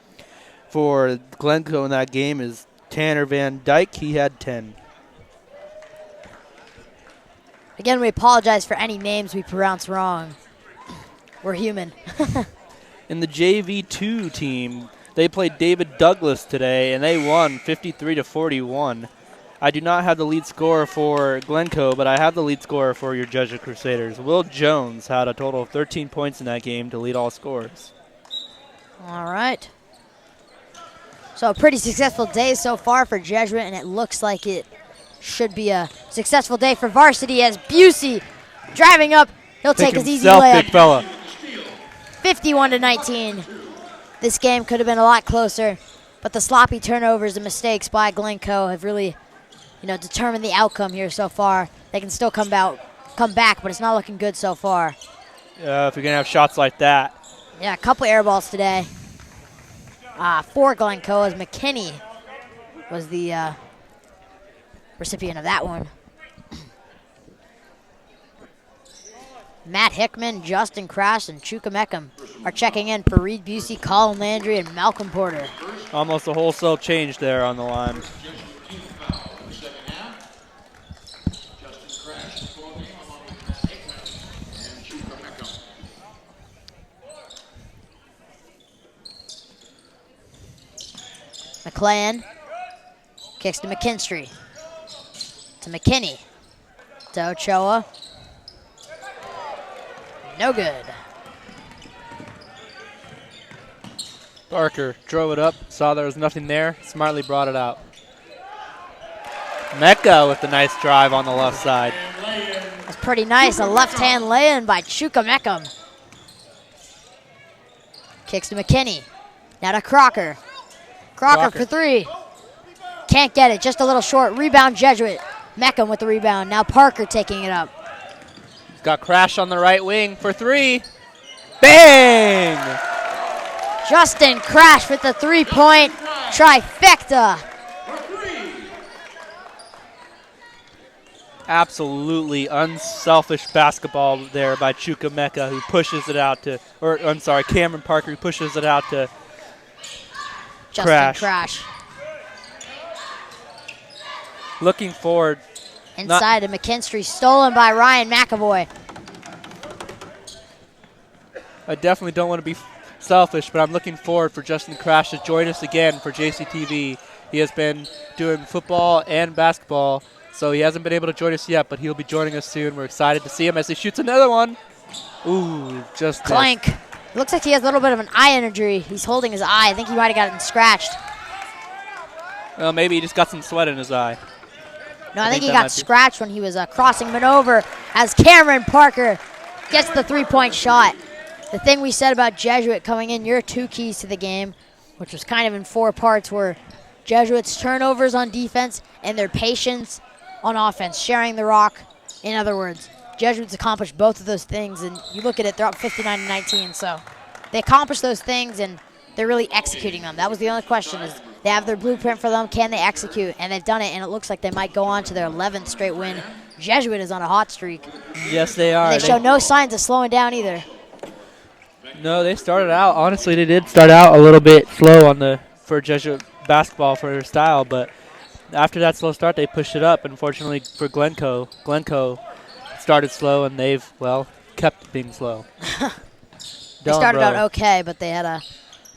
Glencoe in that game is Tanner Van Dyke. He had 10. Again, we apologize for any names we pronounce wrong. We're human. In the JV2 team, they played David Douglas today, and they won 53-41. I do not have the lead scorer for Glencoe, but I have the lead scorer for your Jesuit Crusaders. Will Jones had a total of 13 points in that game to lead all scorers. All right. So a pretty successful day so far for Jesuit, and it looks like it should be a successful day for varsity as Busey driving up. He'll take his easy layup. Big fella. 51-19. This game could have been a lot closer, but the sloppy turnovers and mistakes by Glencoe have really, determined the outcome here so far. They can still come back, but it's not looking good so far. If you're going to have shots like that. Yeah, a couple air balls today. For Glencoe, as McKinney was the recipient of that one. Matt Hickman, Justin Crash, and Chuka Meckham are checking in for Reed Busey, Colin Landry, and Malcolm Porter. Almost a wholesale change there on the line. McLean kicks to McKinstry. To McKinney. To Ochoa. No good. Parker drove it up, saw there was nothing there, smartly brought it out. Mecca with the nice drive on the left side. That's pretty nice. A left-hand lay-in by Chuka Meckham. Kicks to McKinney. Now to Crocker. Crocker for three. Can't get it. Just a little short. Rebound Jesuit. Meckham with the rebound. Now Parker taking it up. He's got Crash on the right wing for three. Bang! Justin Crash with the three-point trifecta. Absolutely unselfish basketball there by Chuka Mecca, who pushes it out to, or I'm sorry, Cameron Parker, who pushes it out to Justin Crash. Looking forward. Inside to McKinstry, stolen by Ryan McAvoy. I definitely don't want to be selfish, but I'm looking forward for Justin Crash to join us again for JCTV. He has been doing football and basketball, so he hasn't been able to join us yet, but he'll be joining us soon. We're excited to see him as he shoots another one. Ooh, just clank. Looks like he has a little bit of an eye injury. He's holding his eye. I think he might have gotten scratched. Well, maybe he just got some sweat in his eye. No, I think he got scratched when he was crossing maneuver as Cameron Parker gets the three-point shot. The thing we said about Jesuit coming in, your two keys to the game, which was kind of in four parts, were Jesuit's turnovers on defense and their patience on offense, sharing the rock. In other words, Jesuits accomplished both of those things, and you look at it, they're up 59-19, so they accomplished those things, and they're really executing them. That was the only question, is they have their blueprint for them, can they execute? And they've done it, and it looks like they might go on to their 11th straight win. Jesuit is on a hot streak. Yes, they are. And they show no signs of slowing down either. No, they started out, honestly, they did start out a little bit slow for Jesuit basketball for their style, but after that slow start, they pushed it up. Unfortunately for Glencoe started slow, and they've, well, kept being slow. They started out okay, but they had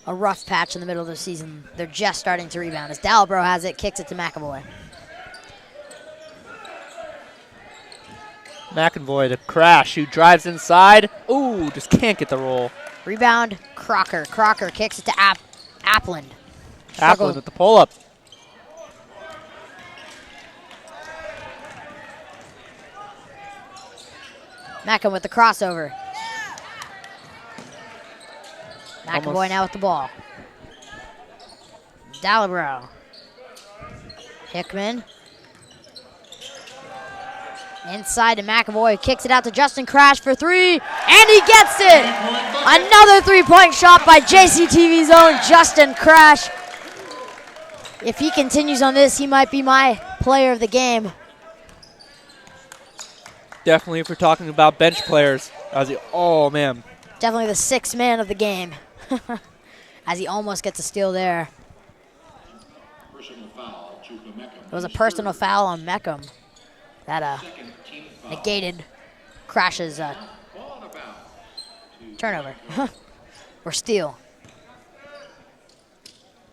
a rough patch in the middle of the season. They're just starting to rebound. As Dalbro has it, kicks it to McAvoy. McAvoy to Crash, who drives inside. Ooh, just can't get the roll. Rebound, Crocker. Crocker kicks it to Appland. Appland with the pull-up. Meckham with the crossover. McAvoy now with the ball. Dalibrow. Hickman. Inside to McAvoy. Kicks it out to Justin Crash for three. And he gets it! Another three-point shot by JCTV's own Justin Crash. If he continues on this, he might be my player of the game. Definitely, if we're talking about bench players. Oh, man. Definitely the sixth man of the game. As he almost gets a steal there. It was a personal foul on Meckham. That negated Crash's turnover. Or steal.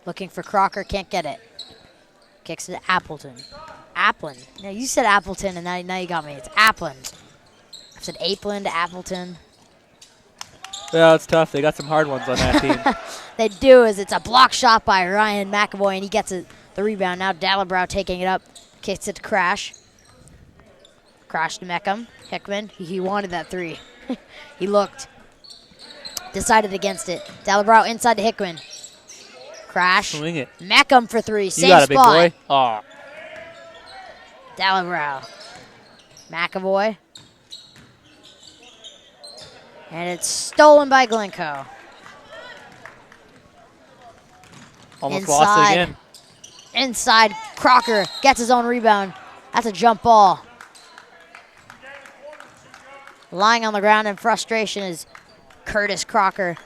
Looking for Crocker, can't get it. Kicks it to Appleton. Appland. No, you said Appleton, and now you got me. It's Appland. I said Appland, Appleton. Yeah, it's tough. They got some hard ones on that team. They do, as it's a block shot by Ryan McAvoy, and he gets the rebound. Now Dalibrow taking it up. Kicks it to Crash. Crash to Meckham. Hickman, he wanted that three. He looked. Decided against it. Dalibrow inside to Hickman. Crash. Swing it. Meckham for three. Same you got spot. it, big boy. Aw. Dalibrow. McAvoy. And it's stolen by Glencoe. Almost lost it again. Inside, Crocker gets his own rebound. That's a jump ball. Lying on the ground in frustration is Curtis Crocker.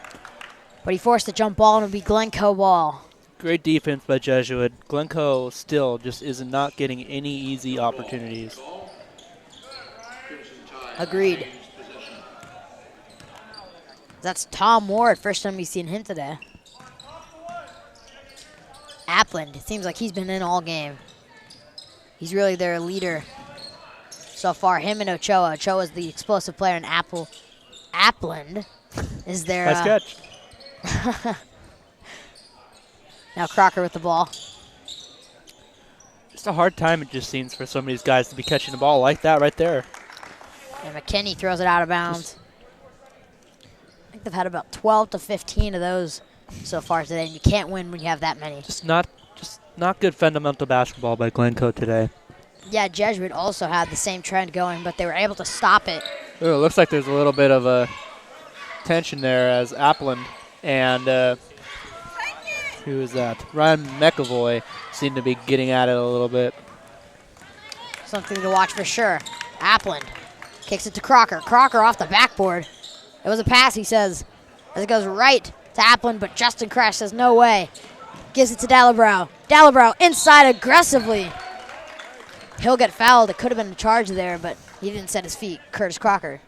But he forced a jump ball, and it'll be Glencoe ball. Great defense by Jesuit. Glencoe still just is not getting any easy opportunities. Agreed. That's Tom Ward. First time we've seen him today. Appland. It seems like he's been in all game. He's really their leader so far. Him and Ochoa. Ochoa's the explosive player, and Appland is their... Nice catch. Now Crocker with the ball. Just a hard time, it just seems, for some of these guys to be catching the ball like that right there. And McKinney throws it out of bounds. I think they've had about 12 to 15 of those so far today, and you can't win when you have that many. Just not good fundamental basketball by Glencoe today. Yeah, Jesuit also had the same trend going, but they were able to stop it. Ooh, it looks like there's a little bit of a tension there as Appland and who is that? Ryan McAvoy seem to be getting at it a little bit. Something to watch for sure. Appland kicks it to Crocker. Crocker off the backboard. It was a pass, he says, as it goes right to Appland, but Justin Crash says no way. Gives it to Dallabrow. Dallabrow inside aggressively. He'll get fouled. It could have been a charge there, but he didn't set his feet. Curtis Crocker.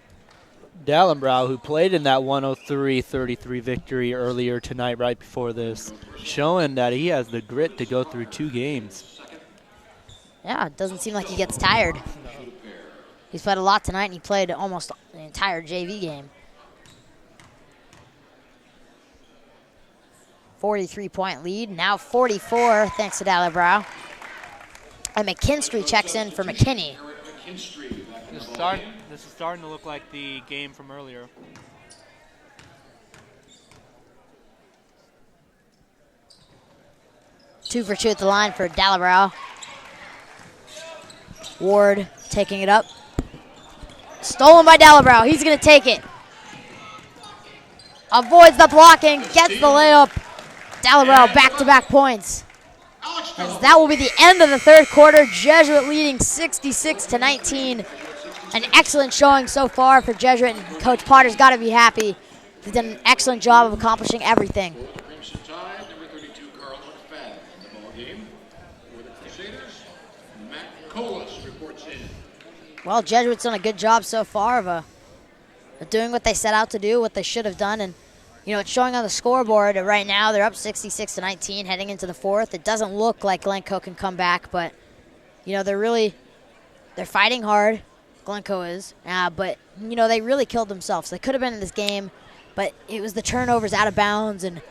Dallenbrow, who played in that 103-33 victory earlier tonight right before this, showing that he has the grit to go through 2 games. Yeah, it doesn't seem like he gets tired. He's played a lot tonight, and he played almost the entire JV game. 43-point lead, now 44 thanks to Dallabrow. And McKinstry checks in for McKinney. This is starting to look like the game from earlier. Two for two at the line for Dallabrow. Ward taking it up. Stolen by Dallabrow. He's going to take it. Avoids the blocking, gets the layup. Dallabrow back-to-back points. As that will be the end of the third quarter. Jesuit leading 66-19. An excellent showing so far for Jesuit, and Coach Potter's got to be happy. He's done an excellent job of accomplishing everything. Crimson Tide, number 32, Carl McFadden in the ball game. For the Crusaders, Matt Colas reports in. Well, Jesuit's done a good job so far of doing what they set out to do, what they should have done, and you know, it's showing on the scoreboard right now. They're up 66-19 heading into the fourth. It doesn't look like Glencoe can come back, but you know, they're fighting hard. Glencoe is, but you know, they really killed themselves. They could have been in this game, but it was the turnovers out of bounds and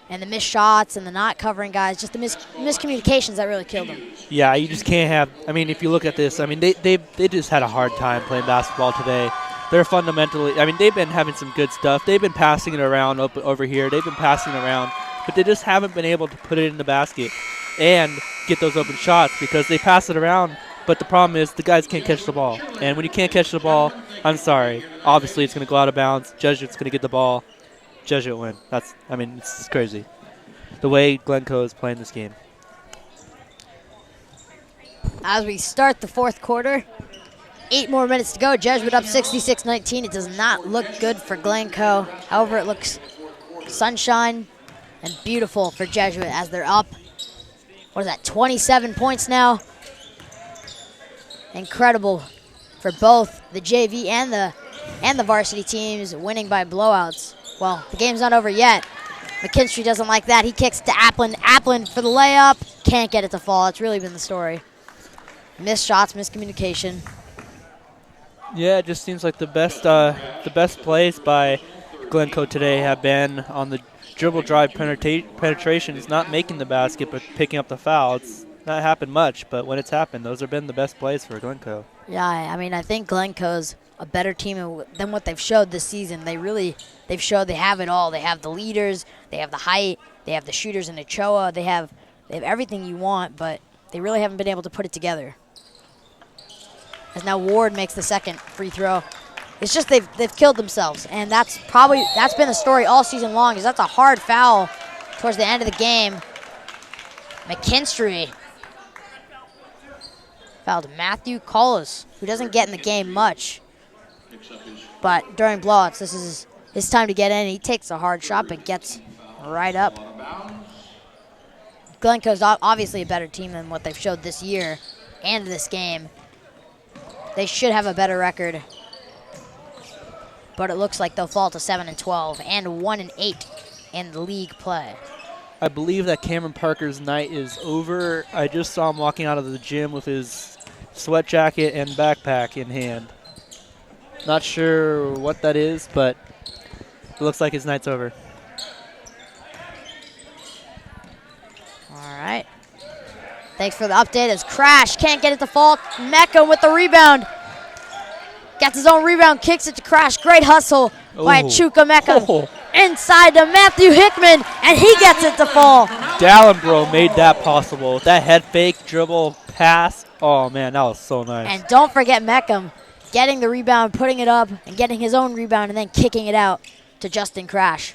the missed shots and the not covering guys, just the miscommunications that really killed them. Yeah, you just can't have. I mean, if you look at this, I mean, they just had a hard time playing basketball today. They're fundamentally, I mean, they've been having some good stuff. They've been passing it around over here. They've been passing it around, but they just haven't been able to put it in the basket and get those open shots because they pass it around. But the problem is the guys can't catch the ball. And when you can't catch the ball, I'm sorry. Obviously, it's going to go out of bounds. Jesuit's going to get the ball. Jesuit win. It's crazy. The way Glencoe is playing this game. As we start the fourth quarter, 8 more minutes to go. Jesuit up 66-19. It does not look good for Glencoe. However, it looks sunshine and beautiful for Jesuit as they're up. What is that, 27 points now? Incredible for both the JV and the varsity teams winning by blowouts. Well, the game's not over yet. McKinstry doesn't like that. He kicks to Appland. Appland for the layup. Can't get it to fall. It's really been the story. Missed shots, miscommunication. Yeah, it just seems like the best plays by Glencoe today have been on the dribble drive penetration. It's not making the basket, but picking up the foul. It's not happened much, but when it's happened, those have been the best plays for Glencoe. Yeah, I mean, I think Glencoe's a better team than what they've showed this season. They've showed they have it all. They have the leaders, they have the height, they have the shooters in Ochoa, they have everything you want, but they really haven't been able to put it together. As now Ward makes the second free throw. It's just they've killed themselves, and that's been the story all season long. Is that's a hard foul towards the end of the game. McKinstry fouled Matthew Collis, who doesn't get in the game much, but during blowouts, this is his time to get in. He takes a hard shot, but gets right up. Glencoe's obviously a better team than what they've showed this year and this game. They should have a better record, but it looks like they'll fall to 7-12 and 1-8 in the league play. I believe that Cameron Parker's night is over. I just saw him walking out of the gym with his sweat jacket and backpack in hand. Not sure what that is, but it looks like his night's over. All right. Thanks for the update as Crash can't get it to fall. Mecca with the rebound. Gets his own rebound, kicks it to Crash. Great hustle by Chukwemeka. Oh. Inside to Matthew Hickman, and he gets it to fall. Dallenbro made that possible. That head fake, dribble, pass. Oh, man, that was so nice. And don't forget Meckham getting the rebound, putting it up, and getting his own rebound, and then kicking it out to Justin Crash.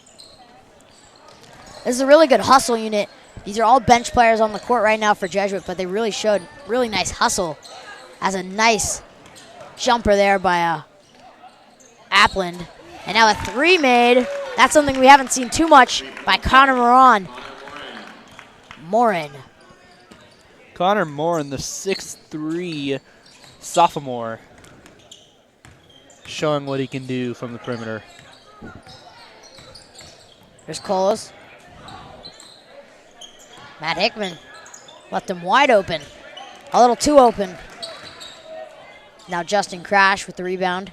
This is a really good hustle unit. These are all bench players on the court right now for Jesuit, but they really showed really nice hustle as a nice jumper there by Appland. And now a three made. That's something we haven't seen too much by Connor Morin. Connor Morin, the 6'3" sophomore, showing what he can do from the perimeter. There's Coles. Matt Hickman left him wide open. A little too open. Now Justin Crash with the rebound.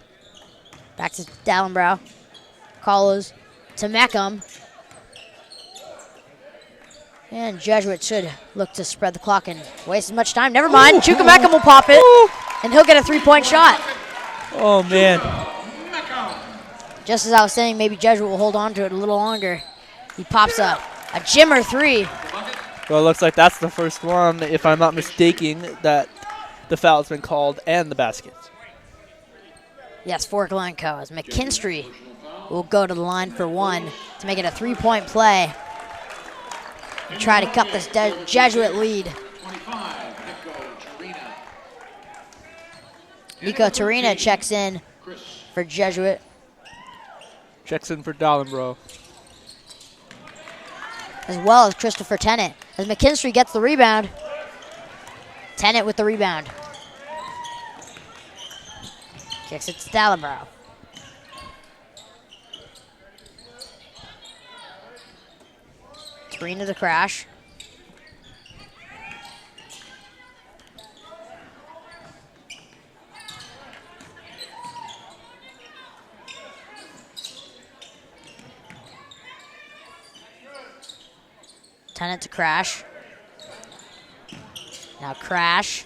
Back to Dallenbrow. Coles to Meckham. And Jesuit should look to spread the clock and waste as much time. Never mind. Chukwemeka will pop it. And he'll get a three-point shot. Oh, man. Just as I was saying, maybe Jesuit will hold on to it a little longer. He pops a Jimmer three. Well, it looks like that's the first one, if I'm not mistaken, that the foul's been called and the basket. Yes, for Glencoe, as McKinstry will go to the line for one to make it a three-point play and try to cut this Jesuit lead. Nico Torina checks in for Jesuit. Checks in for Dallenbro. As well as Christopher Tennant. As McKinstry gets the rebound. Tennant with the rebound. Kicks it to Dallenbrow. Torina to Crash. Tennant to Crash. Now Crash.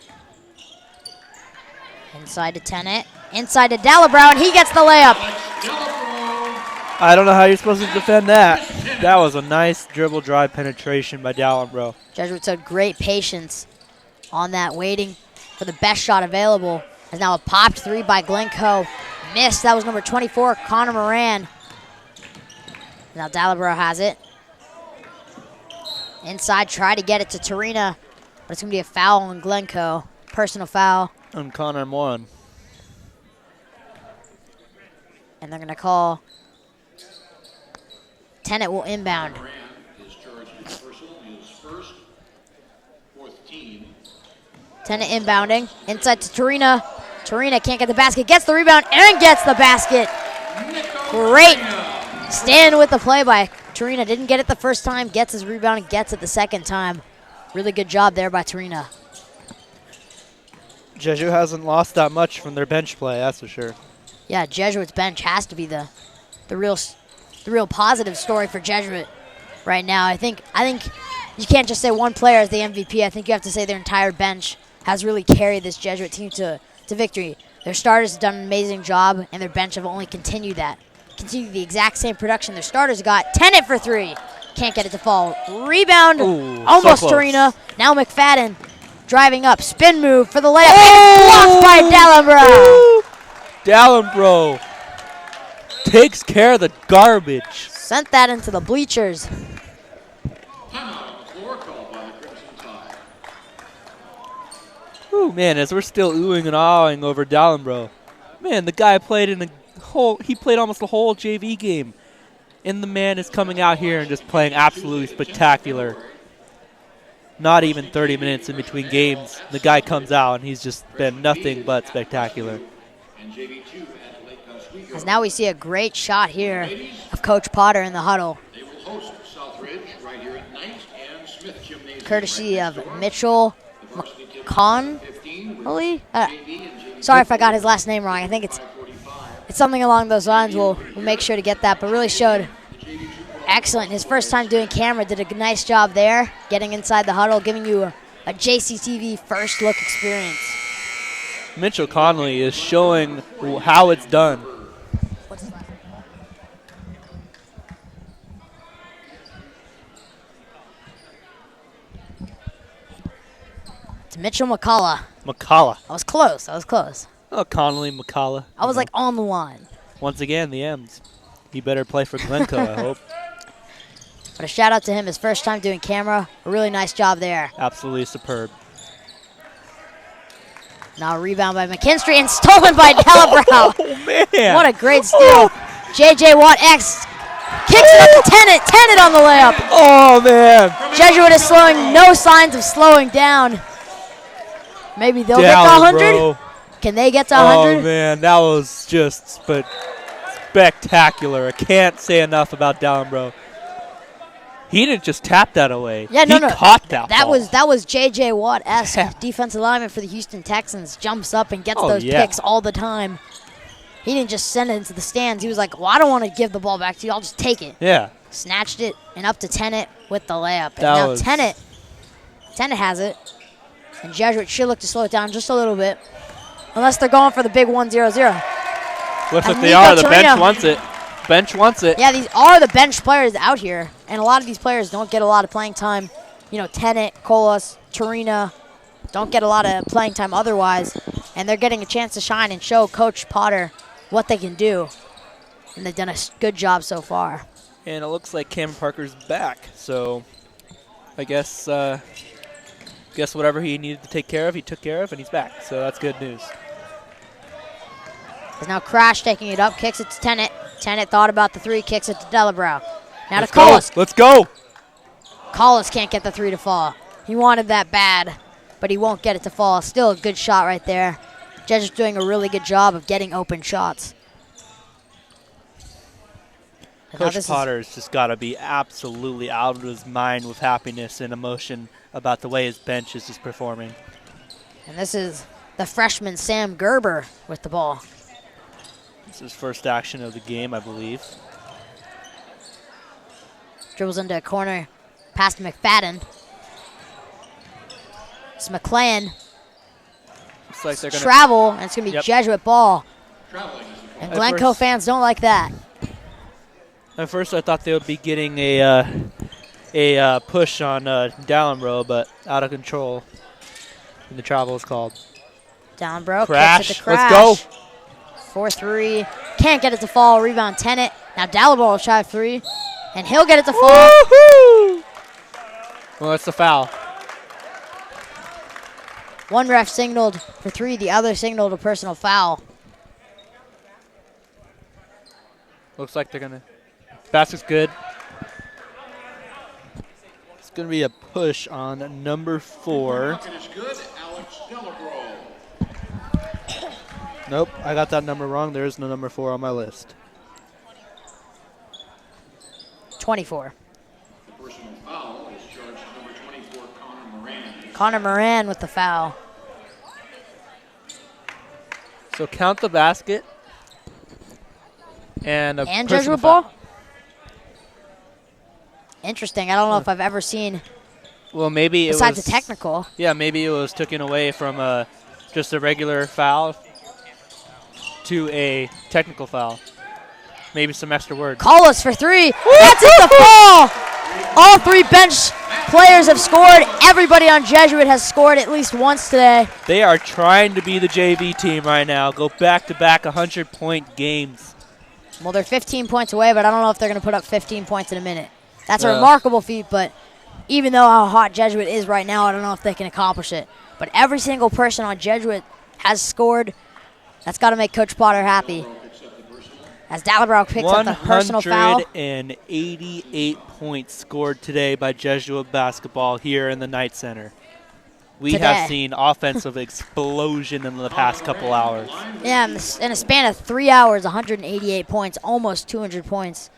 Inside to Tennant. Inside to Dallenbrow, and he gets the layup. I don't know how you're supposed to defend that. That was a nice dribble drive penetration by Dallenbrow. Jesuits had great patience on that, waiting for the best shot available. As now a popped three by Glencoe. Missed. That was number 24, Connor Moran. Now Dallenbrow has it. Inside, try to get it to Torina, but it's going to be a foul on Glencoe. Personal foul. On Connor Moran. And they're going to call. Tennant will inbound. Tennant inbounding. Inside to Torina. Torina can't get the basket. Gets the rebound and gets the basket. Great stand with the play by Torina. Didn't get it the first time. Gets his rebound and gets it the second time. Really good job there by Torina. Jesuit hasn't lost that much from their bench play, that's for sure. Yeah, Jesuit's bench has to be the real positive story for Jesuit right now. I think you can't just say one player is the MVP. I think you have to say their entire bench has really carried this Jesuit team to victory. Their starters have done an amazing job, and their bench have only continued that. Continued the exact same production their starters got. Tennant for three. Can't get it to fall. Rebound. Ooh, almost so Torina. Now McFadden driving up. Spin move for the layup. And blocked by Dallenbrow. Dallenbrow takes care of the garbage. Sent that into the bleachers. Ooh, man, as we're still oohing and ahhing over Dallenbrow. Man, the guy played almost the whole JV game. And the man is coming out here and just playing absolutely spectacular. Not even 30 minutes in between games. The guy comes out and he's just been nothing but spectacular. As now we see a great shot here of Coach Potter in the huddle. Courtesy of Mitchell McConnelly. Sorry if I got his last name wrong. I think it's something along those lines. We'll make sure to get that, but really showed excellent. His first time doing camera, did a nice job there, getting inside the huddle, giving you a JCTV first look experience. Mitchell Connolly is showing how it's done. It's Mitchell McCullough. McCullough. I was close. I was close. Oh, Connolly, McCullough. I was like on the line. Once again, the M's. He better play for Glencoe, I hope. But a shout out to him, his first time doing camera. A really nice job there. Absolutely superb. Now a rebound by McKinstry and stolen by Delabrow. Oh, man. What a great steal. J.J. Watt X kicks it up to Tennant. Tennant on the layup. Oh, man. Jesuit is slowing, no signs of slowing down. Maybe they'll get to 100. Can they get to 100? Oh, man, that was just spectacular. I can't say enough about Dallenbro. He didn't just tap that away. Yeah, he caught that ball. That was J.J. Watt-esque defensive lineman for the Houston Texans. Jumps up and gets those picks all the time. He didn't just send it into the stands. He was like, well, I don't want to give the ball back to you. I'll just take it. Yeah. Snatched it and up to Tennant with the layup. And now Tennant has it. And Jesuit should look to slow it down just a little bit. Unless they're going for the big 1-0-0. What if they are? The bench wants it. Bench wants it. Yeah, these are the bench players out here. And a lot of these players don't get a lot of playing time. You know, Tennant, Colas, Torina don't get a lot of playing time otherwise. And they're getting a chance to shine and show Coach Potter what they can do. And they've done a good job so far. And it looks like Cameron Parker's back. So I guess whatever he needed to take care of, he took care of, and he's back. So that's good news. There's now Crash taking it up, kicks it to Tennant. Tennant thought about the three, kicks it to Delabrow. Now to Colas. Let's go. Colas can't get the three to fall. He wanted that bad, but he won't get it to fall. Still a good shot right there. Judge is doing a really good job of getting open shots. Coach Potter's just got to be absolutely out of his mind with happiness and emotion about the way his bench is just performing. And this is the freshman Sam Gerber with the ball. This is his first action of the game, I believe. Dribbles into a corner, pass to McFadden. It's McClain. Looks like they're going to travel, and it's going to be Jesuit ball. And Glencoe fans don't like that. At first, I thought they would be getting a push on Dallenbro, but out of control. And the travel is called. Dallenbro Crash. Kicks it to Crash. Let's go. 4-3. Can't get it to fall. Rebound Tennant. Now Dallenbro will try 3. And he'll get it to fall. Woo-hoo! Well, that's the foul. One ref signaled for 3. The other signaled a personal foul. Looks like they're going to. Basket's good. It's going to be a push on number 4. Nope, I got that number wrong. There is no number 4 on my list. 24. The personal foul is charged number 24, Connor Moran. Connor Moran with the foul. So count the basket. And Jesuit ball? Interesting. I don't know if I've ever seen. Well, maybe it was. Besides a technical. Yeah, maybe it was taken away from just a regular foul to a technical foul. Maybe some extra words. Colas for 3. That's it, the fall. All 3 bench players have scored. Everybody on Jesuit has scored at least once today. They are trying to be the JV team right now. Go back-to-back 100-point games. Well, they're 15 points away, but I don't know if they're going to put up 15 points in a minute. That's a remarkable feat, but even though how hot Jesuit is right now, I don't know if they can accomplish it. But every single person on Jesuit has scored. That's got to make Coach Potter happy. As Dallenbrow picks up the personal foul. 188 points scored today by Jesuit basketball here in the Knight Center. We have seen offensive explosion in the past couple hours. Yeah, in a span of 3 hours, 188 points, almost 200 points.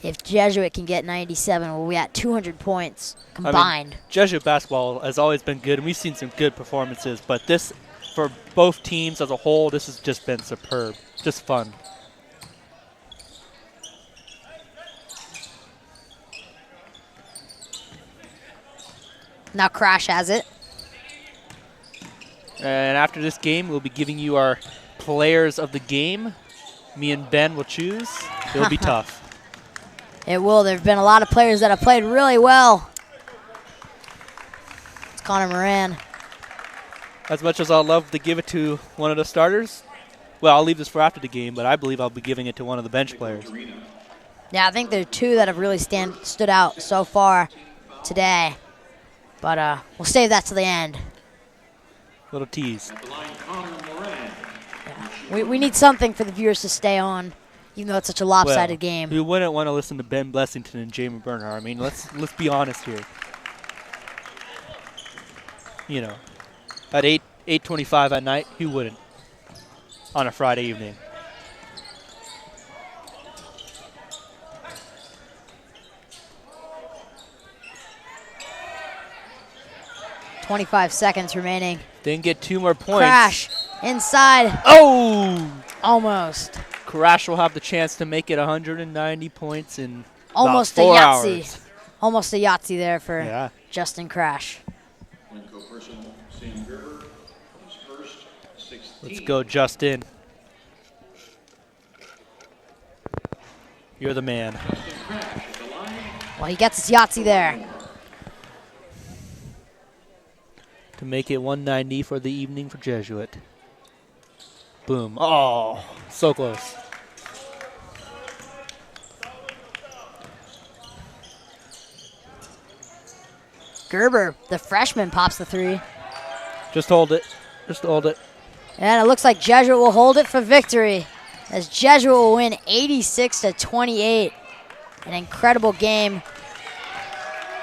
If Jesuit can get 97, we'll be at 200 points combined. I mean, Jesuit basketball has always been good, and we've seen some good performances. But this, for both teams as a whole, this has just been superb. Just fun. Now Crash has it. And after this game, we'll be giving you our players of the game. Me and Ben will choose. It'll be tough. It will. There have been a lot of players that have played really well. It's Connor Moran. As much as I'd love to give it to one of the starters, well, I'll leave this for after the game, but I believe I'll be giving it to one of the bench players. Yeah, I think there are two that have really stood out so far today. But we'll save that to the end. Little tease. Yeah. We need something for the viewers to stay on, even though it's such a lopsided game. We wouldn't want to listen to Ben Blessington and Jamie Bernhardt. I mean, let's be honest here. You know, at 8:25 at night, who wouldn't? On a Friday evening. .25 seconds remaining. Didn't get 2 more points. Crash inside. Oh! Almost. Crash will have the chance to make it 190 points in almost about 4 a Yahtzee. hours. Almost a Yahtzee there for Justin Crash. Let's go, Justin. You're the man. Well, he gets his Yahtzee there. To make it 190 for the evening for Jesuit. Boom. Oh, so close. Gerber, the freshman, pops the 3. Just hold it. Just hold it. And it looks like Jesuit will hold it for victory, as Jesuit will win 86-28. An incredible game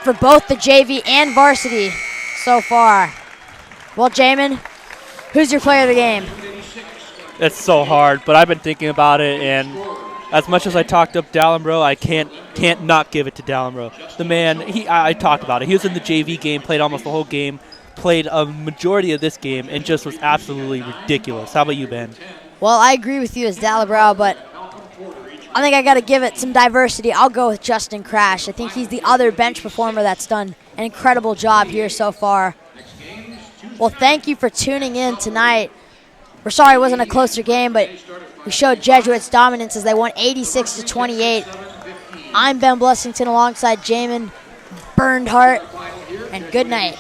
for both the JV and varsity so far. Well, Jamin, who's your player of the game? It's so hard, but I've been thinking about it, and as much as I talked up Dallenbro, I can't not give it to Dallenbro. The man, I talked about it. He was in the JV game, played almost the whole game, played a majority of this game, and just was absolutely ridiculous. How about you, Ben? Well, I agree with you as Dallenbro, but I think I got to give it some diversity. I'll go with Justin Crash. I think he's the other bench performer that's done an incredible job here so far. Well, thank you for tuning in tonight. We're sorry it wasn't a closer game, but we showed Jesuit's dominance as they won 86-28. I'm Ben Blessington alongside Jamin Bernhardt, and good night.